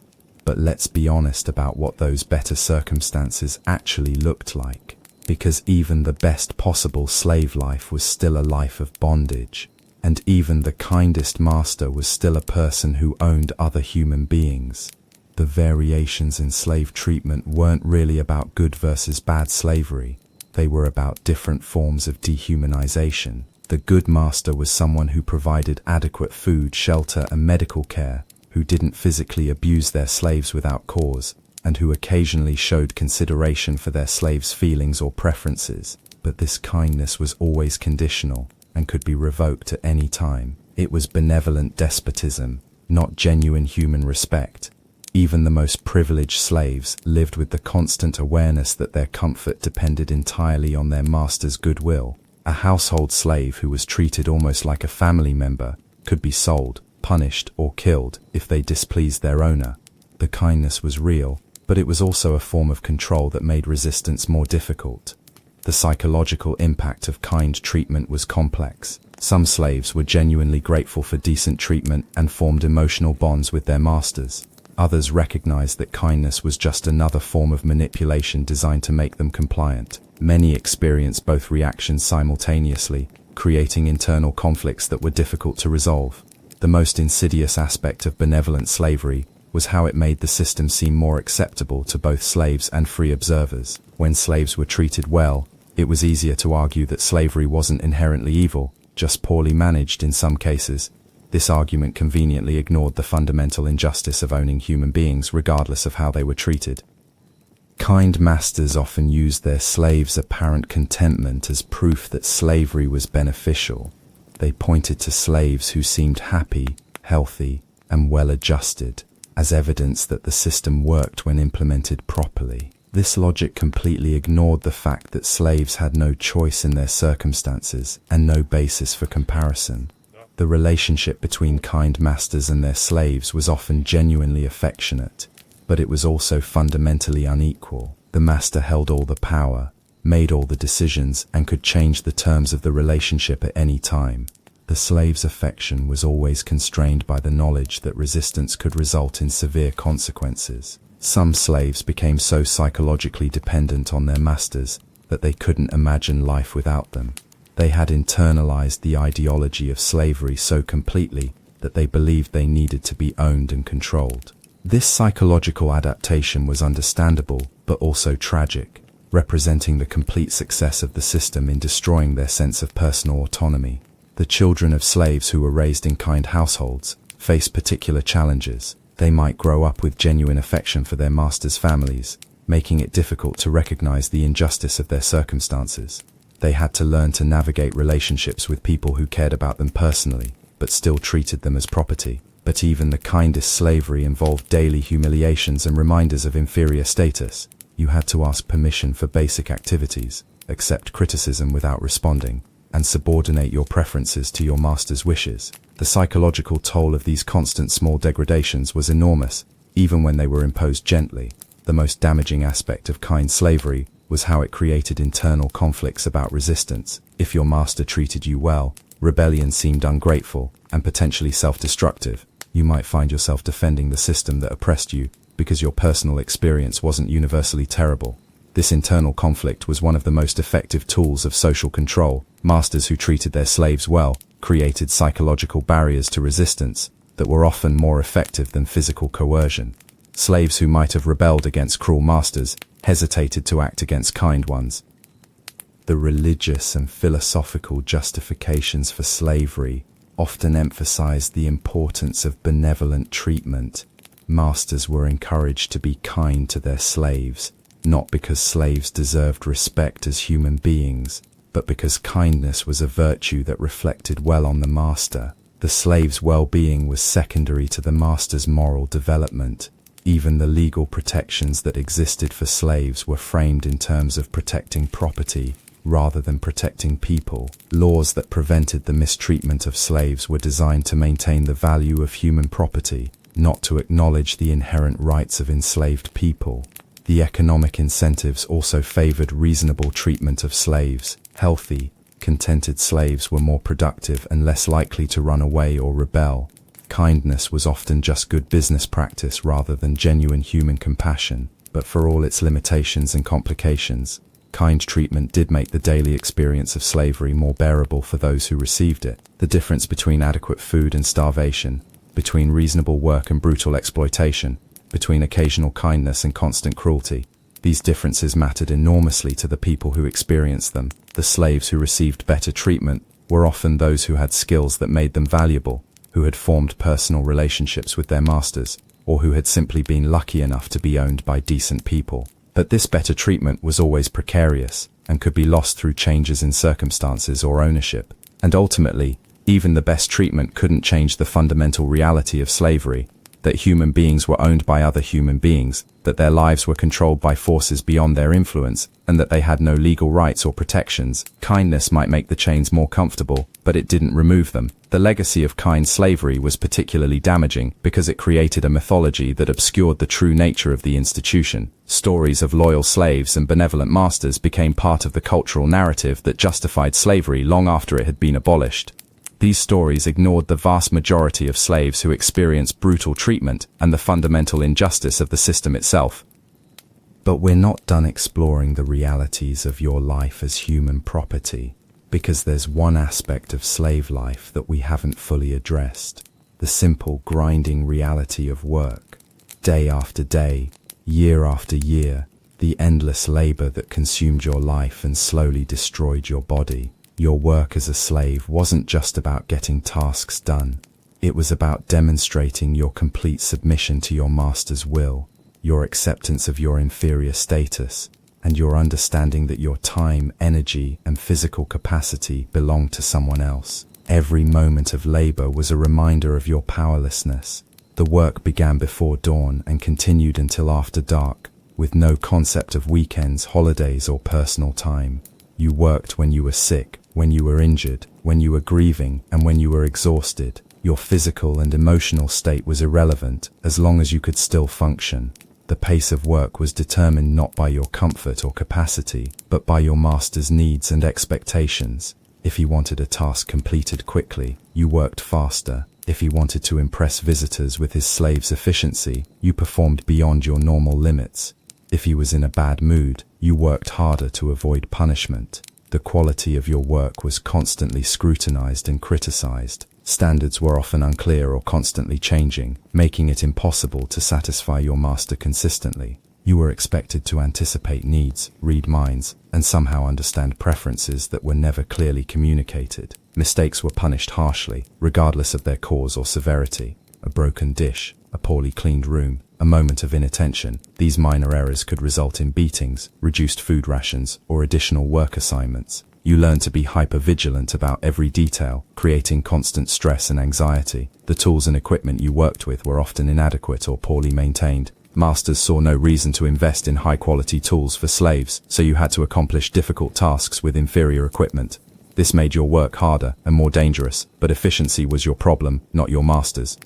But let's be honest about what those better circumstances actually looked like, because even the best possible slave life was still a life of bondage, and even the kindest master was still a person who owned other human beings. The variations in slave treatment weren't really about good versus bad slavery. They were about different forms of dehumanization. The good master was someone who provided adequate food, shelter, and medical care, who didn't physically abuse their slaves without cause, and who occasionally showed consideration for their slaves' feelings or preferences. But this kindness was always conditional and could be revoked at any time. It was benevolent despotism, not genuine human respect. Even the most privileged slaves lived with the constant awareness that their comfort depended entirely on their master's goodwill. A household slave who was treated almost like a family member could be sold, punished, or killed if they displeased their owner. The kindness was real, but it was also a form of control that made resistance more difficult. The psychological impact of kind treatment was complex. Some slaves were genuinely grateful for decent treatment and formed emotional bonds with their masters. Others recognized that kindness was just another form of manipulation designed to make them compliant. Many experienced both reactions simultaneously, creating internal conflicts that were difficult to resolve. The most insidious aspect of benevolent slavery was how it made the system seem more acceptable to both slaves and free observers. When slaves were treated well, it was easier to argue that slavery wasn't inherently evil, just poorly managed in some cases. This argument conveniently ignored the fundamental injustice of owning human beings regardless of how they were treated. Kind masters often used their slaves' apparent contentment as proof that slavery was beneficial. They pointed to slaves who seemed happy, healthy, and well-adjusted as evidence that the system worked when implemented properly. This logic completely ignored the fact that slaves had no choice in their circumstances and no basis for comparison. The relationship between kind masters and their slaves was often genuinely affectionate, but it was also fundamentally unequal. The master held all the power, made all the decisions, and could change the terms of the relationship at any time. The slave's affection was always constrained by the knowledge that resistance could result in severe consequences. Some slaves became so psychologically dependent on their masters that they couldn't imagine life without them. They had internalized the ideology of slavery so completely that they believed they needed to be owned and controlled. This psychological adaptation was understandable, but also tragic, representing the complete success of the system in destroying their sense of personal autonomy. The children of slaves who were raised in kind households faced particular challenges. They might grow up with genuine affection for their masters' families, making it difficult to recognize the injustice of their circumstances. They had to learn to navigate relationships with people who cared about them personally, but still treated them as property. But even the kindest slavery involved daily humiliations and reminders of inferior status. You had to ask permission for basic activities, accept criticism without responding, and subordinate your preferences to your master's wishes. The psychological toll of these constant small degradations was enormous, even when they were imposed gently. The most damaging aspect of kind slavery was how it created internal conflicts about resistance. If your master treated you well, rebellion seemed ungrateful and potentially self-destructive. You might find yourself defending the system that oppressed you because your personal experience wasn't universally terrible. This internal conflict was one of the most effective tools of social control. Masters who treated their slaves well created psychological barriers to resistance that were often more effective than physical coercion. Slaves who might have rebelled against cruel masters hesitated to act against kind ones. The religious and philosophical justifications for slavery often emphasized the importance of benevolent treatment. Masters were encouraged to be kind to their slaves, not because slaves deserved respect as human beings, but because kindness was a virtue that reflected well on the master. The slave's well-being was secondary to the master's moral development. Even the legal protections that existed for slaves were framed in terms of protecting property rather than protecting people. Laws that prevented the mistreatment of slaves were designed to maintain the value of human property, not to acknowledge the inherent rights of enslaved people. The economic incentives also favored reasonable treatment of slaves. Healthy, contented slaves were more productive and less likely to run away or rebel. Kindness was often just good business practice rather than genuine human compassion, but for all its limitations and complications, kind treatment did make the daily experience of slavery more bearable for those who received it. The difference between adequate food and starvation, between reasonable work and brutal exploitation, between occasional kindness and constant cruelty, these differences mattered enormously to the people who experienced them. The slaves who received better treatment were often those who had skills that made them valuable, who had formed personal relationships with their masters, or who had simply been lucky enough to be owned by decent people. But this better treatment was always precarious and could be lost through changes in circumstances or ownership. And ultimately, even the best treatment couldn't change the fundamental reality of slavery, that human beings were owned by other human beings, that their lives were controlled by forces beyond their influence, and that they had no legal rights or protections. Kindness might make the chains more comfortable, but it didn't remove them. The legacy of kind slavery was particularly damaging because it created a mythology that obscured the true nature of the institution. Stories of loyal slaves and benevolent masters became part of the cultural narrative that justified slavery long after it had been abolished. These stories ignored the vast majority of slaves who experienced brutal treatment and the fundamental injustice of the system itself. But we're not done exploring the realities of your life as human property, because there's one aspect of slave life that we haven't fully addressed: the simple, grinding reality of work. Day after day, year after year, the endless labor that consumed your life and slowly destroyed your body. Your work as a slave wasn't just about getting tasks done. It was about demonstrating your complete submission to your master's will, your acceptance of your inferior status, and your understanding that your time, energy, and physical capacity belonged to someone else. Every moment of labor was a reminder of your powerlessness. The work began before dawn and continued until after dark, with no concept of weekends, holidays, or personal time. You worked when you were sick, when you were injured, when you were grieving, and when you were exhausted. Your physical and emotional state was irrelevant as long as you could still function. The pace of work was determined not by your comfort or capacity, but by your master's needs and expectations. If he wanted a task completed quickly, you worked faster. If he wanted to impress visitors with his slave's efficiency, you performed beyond your normal limits. If he was in a bad mood, you worked harder to avoid punishment. The quality of your work was constantly scrutinized and criticized. Standards were often unclear or constantly changing, making it impossible to satisfy your master consistently. You were expected to anticipate needs, read minds, and somehow understand preferences that were never clearly communicated. Mistakes were punished harshly, regardless of their cause or severity. A broken dish, a poorly cleaned room, a moment of inattention. These minor errors could result in beatings, reduced food rations, or additional work assignments. You learned to be hyper-vigilant about every detail, creating constant stress and anxiety. The tools and equipment you worked with were often inadequate or poorly maintained. Masters saw no reason to invest in high-quality tools for slaves, so you had to accomplish difficult tasks with inferior equipment. This made your work harder and more dangerous, but efficiency was your problem, not your master's.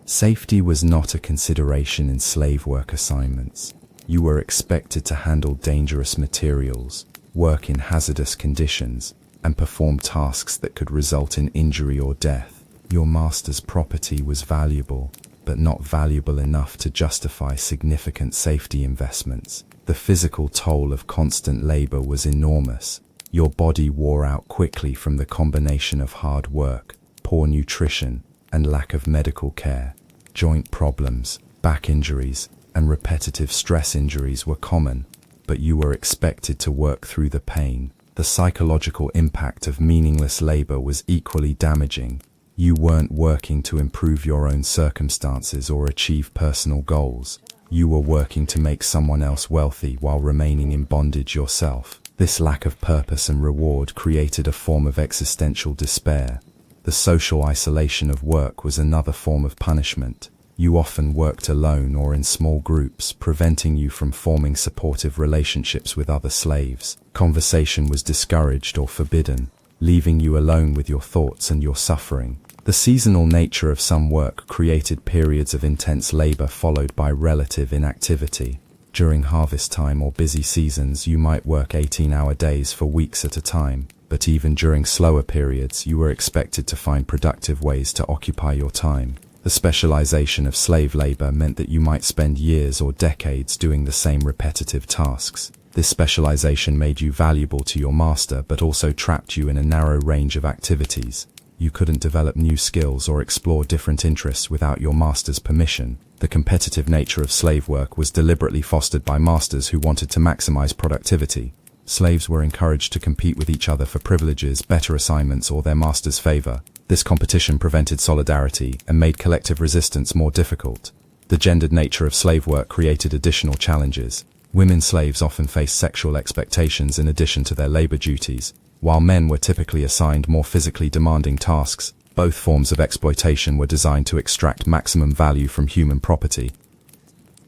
Safety was not a consideration in slave work assignments. You were expected to handle dangerous materials, work in hazardous conditions, and perform tasks that could result in injury or death. Your master's property was valuable, but not valuable enough to justify significant safety investments. The physical toll of constant labor was enormous. Your body wore out quickly from the combination of hard work, poor nutrition, and lack of medical care. Joint problems, back injuries, and repetitive stress injuries were common, but you were expected to work through the pain. The psychological impact of meaningless labor was equally damaging. You weren't working to improve your own circumstances or achieve personal goals. You were working to make someone else wealthy while remaining in bondage yourself. This lack of purpose and reward created a form of existential despair. The social isolation of work was another form of punishment. You often worked alone or in small groups, preventing you from forming supportive relationships with other slaves. Conversation was discouraged or forbidden, leaving you alone with your thoughts and your suffering. The seasonal nature of some work created periods of intense labor followed by relative inactivity. During harvest time or busy seasons, you might work 18-hour days for weeks at a time, but even during slower periods, you were expected to find productive ways to occupy your time. The specialization of slave labor meant that you might spend years or decades doing the same repetitive tasks. This specialization made you valuable to your master, but also trapped you in a narrow range of activities. You couldn't develop new skills or explore different interests without your master's permission. The competitive nature of slave work was deliberately fostered by masters who wanted to maximize productivity. Slaves were encouraged to compete with each other for privileges, better assignments, or their master's favor. This competition prevented solidarity and made collective resistance more difficult. The gendered nature of slave work created additional challenges. Women slaves often faced sexual expectations in addition to their labor duties, while men were typically assigned more physically demanding tasks. Both forms of exploitation were designed to extract maximum value from human property.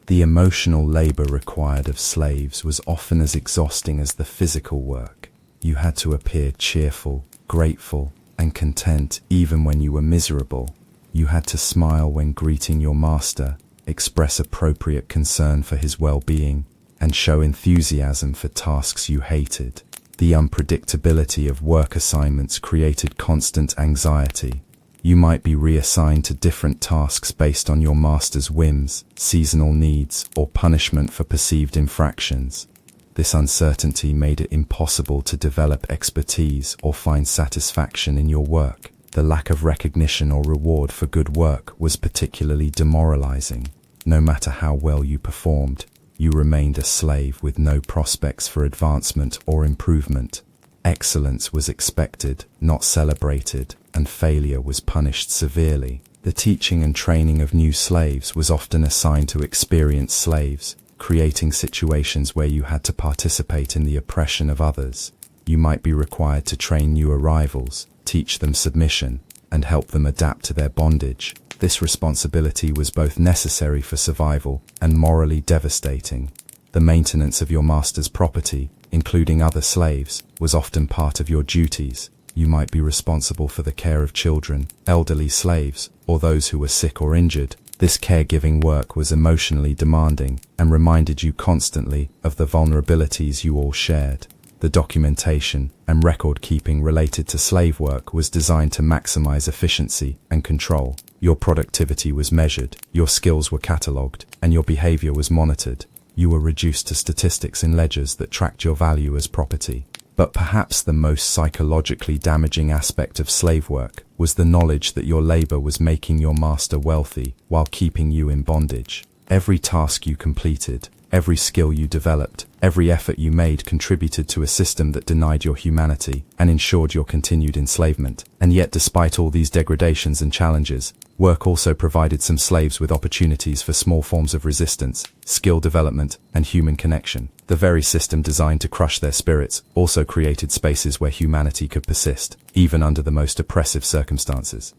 The emotional labor required of slaves was often as exhausting as the physical work. You had to appear cheerful, grateful, and content even when you were miserable. You had to smile when greeting your master, express appropriate concern for his well-being, and show enthusiasm for tasks you hated. The unpredictability of work assignments created constant anxiety. You might be reassigned to different tasks based on your master's whims, seasonal needs, or punishment for perceived infractions. This uncertainty made it impossible to develop expertise or find satisfaction in your work. The lack of recognition or reward for good work was particularly demoralizing. No matter how well you performed, you remained a slave with no prospects for advancement or improvement. Excellence was expected, not celebrated, and failure was punished severely. The teaching and training of new slaves was often assigned to experienced slaves, creating situations where you had to participate in the oppression of others. You might be required to train new arrivals, teach them submission, and help them adapt to their bondage. This responsibility was both necessary for survival and morally devastating. The maintenance of your master's property, including other slaves, was often part of your duties. You might be responsible for the care of children, elderly slaves, or those who were sick or injured. This caregiving work was emotionally demanding and reminded you constantly of the vulnerabilities you all shared. The documentation and record-keeping related to slave work was designed to maximize efficiency and control. Your productivity was measured, your skills were catalogued, and your behavior was monitored. You were reduced to statistics in ledgers that tracked your value as property. But perhaps the most psychologically damaging aspect of slave work was the knowledge that your labor was making your master wealthy while keeping you in bondage. Every task you completed, every skill you developed, every effort you made contributed to a system that denied your humanity and ensured your continued enslavement. And yet, despite all these degradations and challenges, work also provided some slaves with opportunities for small forms of resistance, skill development, and human connection. The very system designed to crush their spirits also created spaces where humanity could persist, even under the most oppressive circumstances.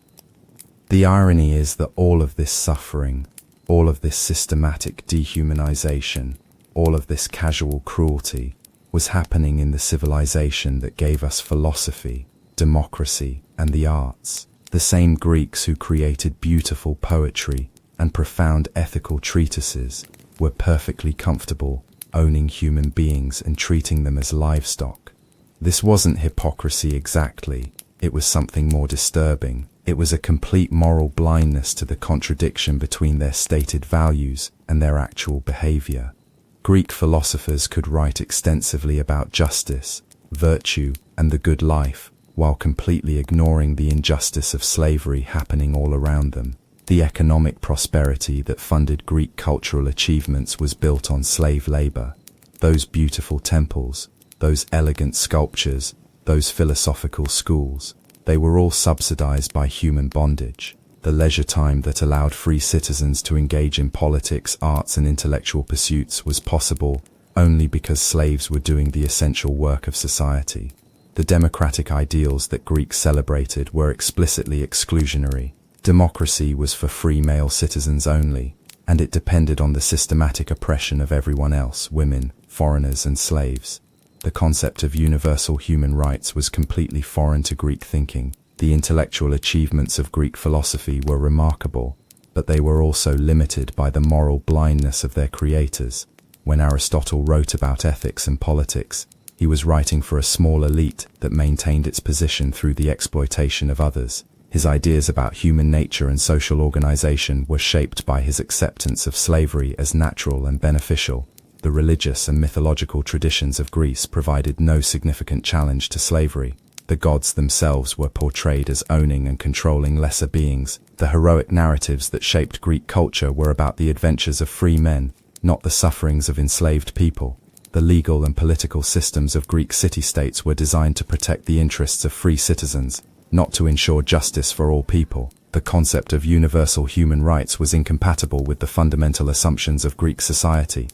The irony is that all of this suffering, all of this systematic dehumanization, all of this casual cruelty was happening in the civilization that gave us philosophy, democracy, and the arts. The same Greeks who created beautiful poetry and profound ethical treatises were perfectly comfortable owning human beings and treating them as livestock. This wasn't hypocrisy exactly, it was something more disturbing. It was a complete moral blindness to the contradiction between their stated values and their actual behavior. Greek philosophers could write extensively about justice, virtue, and the good life, while completely ignoring the injustice of slavery happening all around them. The economic prosperity that funded Greek cultural achievements was built on slave labor. Those beautiful temples, those elegant sculptures, those philosophical schools, they were all subsidized by human bondage. The leisure time that allowed free citizens to engage in politics, arts, and intellectual pursuits was possible only because slaves were doing the essential work of society. The democratic ideals that Greeks celebrated were explicitly exclusionary. Democracy was for free male citizens only, and it depended on the systematic oppression of everyone else, women, foreigners, and slaves. The concept of universal human rights was completely foreign to Greek thinking. The intellectual achievements of Greek philosophy were remarkable, but they were also limited by the moral blindness of their creators. When Aristotle wrote about ethics and politics, he was writing for a small elite that maintained its position through the exploitation of others. His ideas about human nature and social organization were shaped by his acceptance of slavery as natural and beneficial. The religious and mythological traditions of Greece provided no significant challenge to slavery. The gods themselves were portrayed as owning and controlling lesser beings. The heroic narratives that shaped Greek culture were about the adventures of free men, not the sufferings of enslaved people. The legal and political systems of Greek city-states were designed to protect the interests of free citizens, not to ensure justice for all people. The concept of universal human rights was incompatible with the fundamental assumptions of Greek society.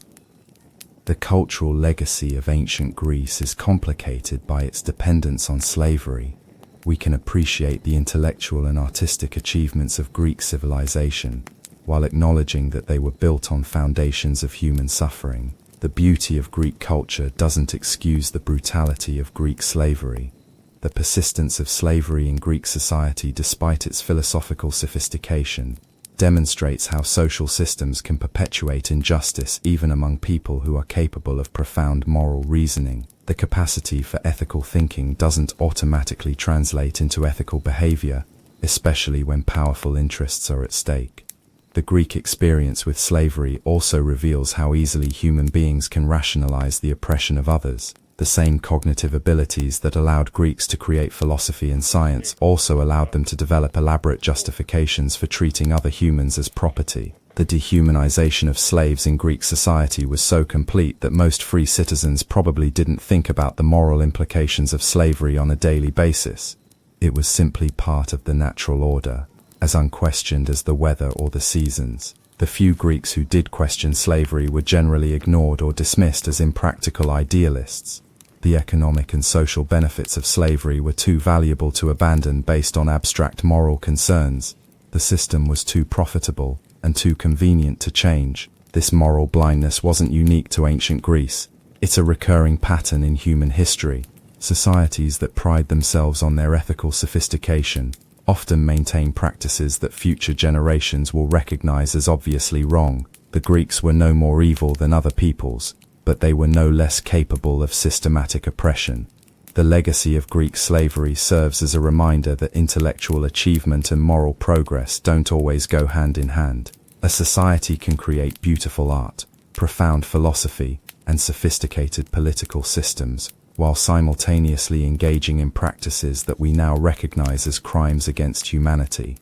The cultural legacy of ancient Greece is complicated by its dependence on slavery. We can appreciate the intellectual and artistic achievements of Greek civilization, while acknowledging that they were built on foundations of human suffering. The beauty of Greek culture doesn't excuse the brutality of Greek slavery. The persistence of slavery in Greek society, despite its philosophical sophistication, demonstrates how social systems can perpetuate injustice even among people who are capable of profound moral reasoning. The capacity for ethical thinking doesn't automatically translate into ethical behavior, especially when powerful interests are at stake. The Greek experience with slavery also reveals how easily human beings can rationalize the oppression of others. The same cognitive abilities that allowed Greeks to create philosophy and science also allowed them to develop elaborate justifications for treating other humans as property. The dehumanization of slaves in Greek society was so complete that most free citizens probably didn't think about the moral implications of slavery on a daily basis. It was simply part of the natural order, as unquestioned as the weather or the seasons. The few Greeks who did question slavery were generally ignored or dismissed as impractical idealists. The economic and social benefits of slavery were too valuable to abandon based on abstract moral concerns. The system was too profitable and too convenient to change. This moral blindness wasn't unique to ancient Greece. It's a recurring pattern in human history. Societies that pride themselves on their ethical sophistication often maintain practices that future generations will recognize as obviously wrong. The Greeks were no more evil than other peoples, but they were no less capable of systematic oppression. The legacy of Greek slavery serves as a reminder that intellectual achievement and moral progress don't always go hand in hand. A society can create beautiful art, profound philosophy, and sophisticated political systems, while simultaneously engaging in practices that we now recognize as crimes against humanity.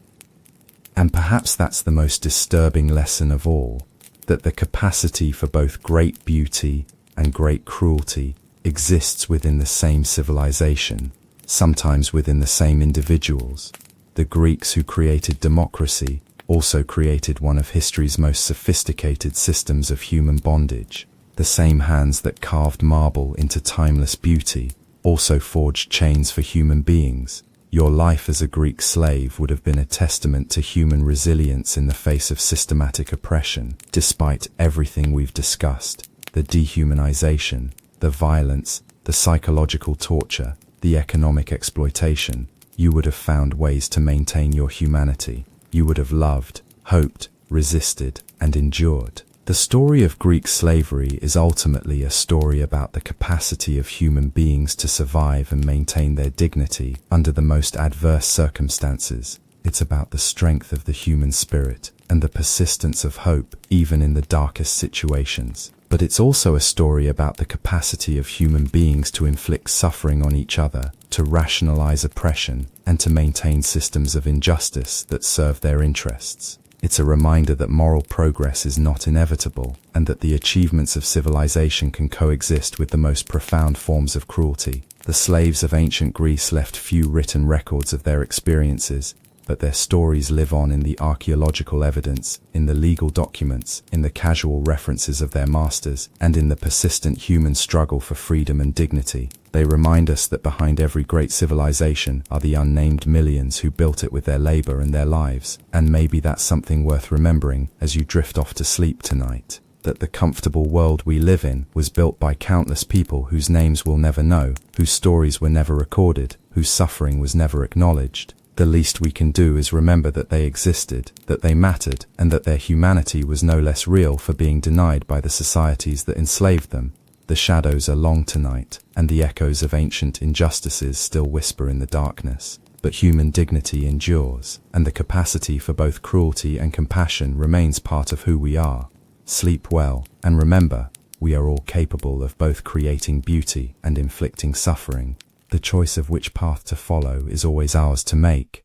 And perhaps that's the most disturbing lesson of all, that the capacity for both great beauty and great cruelty exists within the same civilization, sometimes within the same individuals. The Greeks who created democracy also created one of history's most sophisticated systems of human bondage. The same hands that carved marble into timeless beauty also forged chains for human beings. Your life as a Greek slave would have been a testament to human resilience in the face of systematic oppression. Despite everything we've discussed, the dehumanization, the violence, the psychological torture, the economic exploitation, you would have found ways to maintain your humanity. You would have loved, hoped, resisted, and endured. The story of Greek slavery is ultimately a story about the capacity of human beings to survive and maintain their dignity under the most adverse circumstances. It's about the strength of the human spirit and the persistence of hope even in the darkest situations. But it's also a story about the capacity of human beings to inflict suffering on each other, to rationalize oppression, and to maintain systems of injustice that serve their interests. It's a reminder that moral progress is not inevitable, and that the achievements of civilization can coexist with the most profound forms of cruelty. The slaves of ancient Greece left few written records of their experiences, but their stories live on in the archaeological evidence, in the legal documents, in the casual references of their masters, and in the persistent human struggle for freedom and dignity. They remind us that behind every great civilization are the unnamed millions who built it with their labor and their lives. And maybe that's something worth remembering as you drift off to sleep tonight. That the comfortable world we live in was built by countless people whose names we'll never know, whose stories were never recorded, whose suffering was never acknowledged. The least we can do is remember that they existed, that they mattered, and that their humanity was no less real for being denied by the societies that enslaved them. The shadows are long tonight, and the echoes of ancient injustices still whisper in the darkness. But human dignity endures, and the capacity for both cruelty and compassion remains part of who we are. Sleep well, and remember, we are all capable of both creating beauty and inflicting suffering. The choice of which path to follow is always ours to make.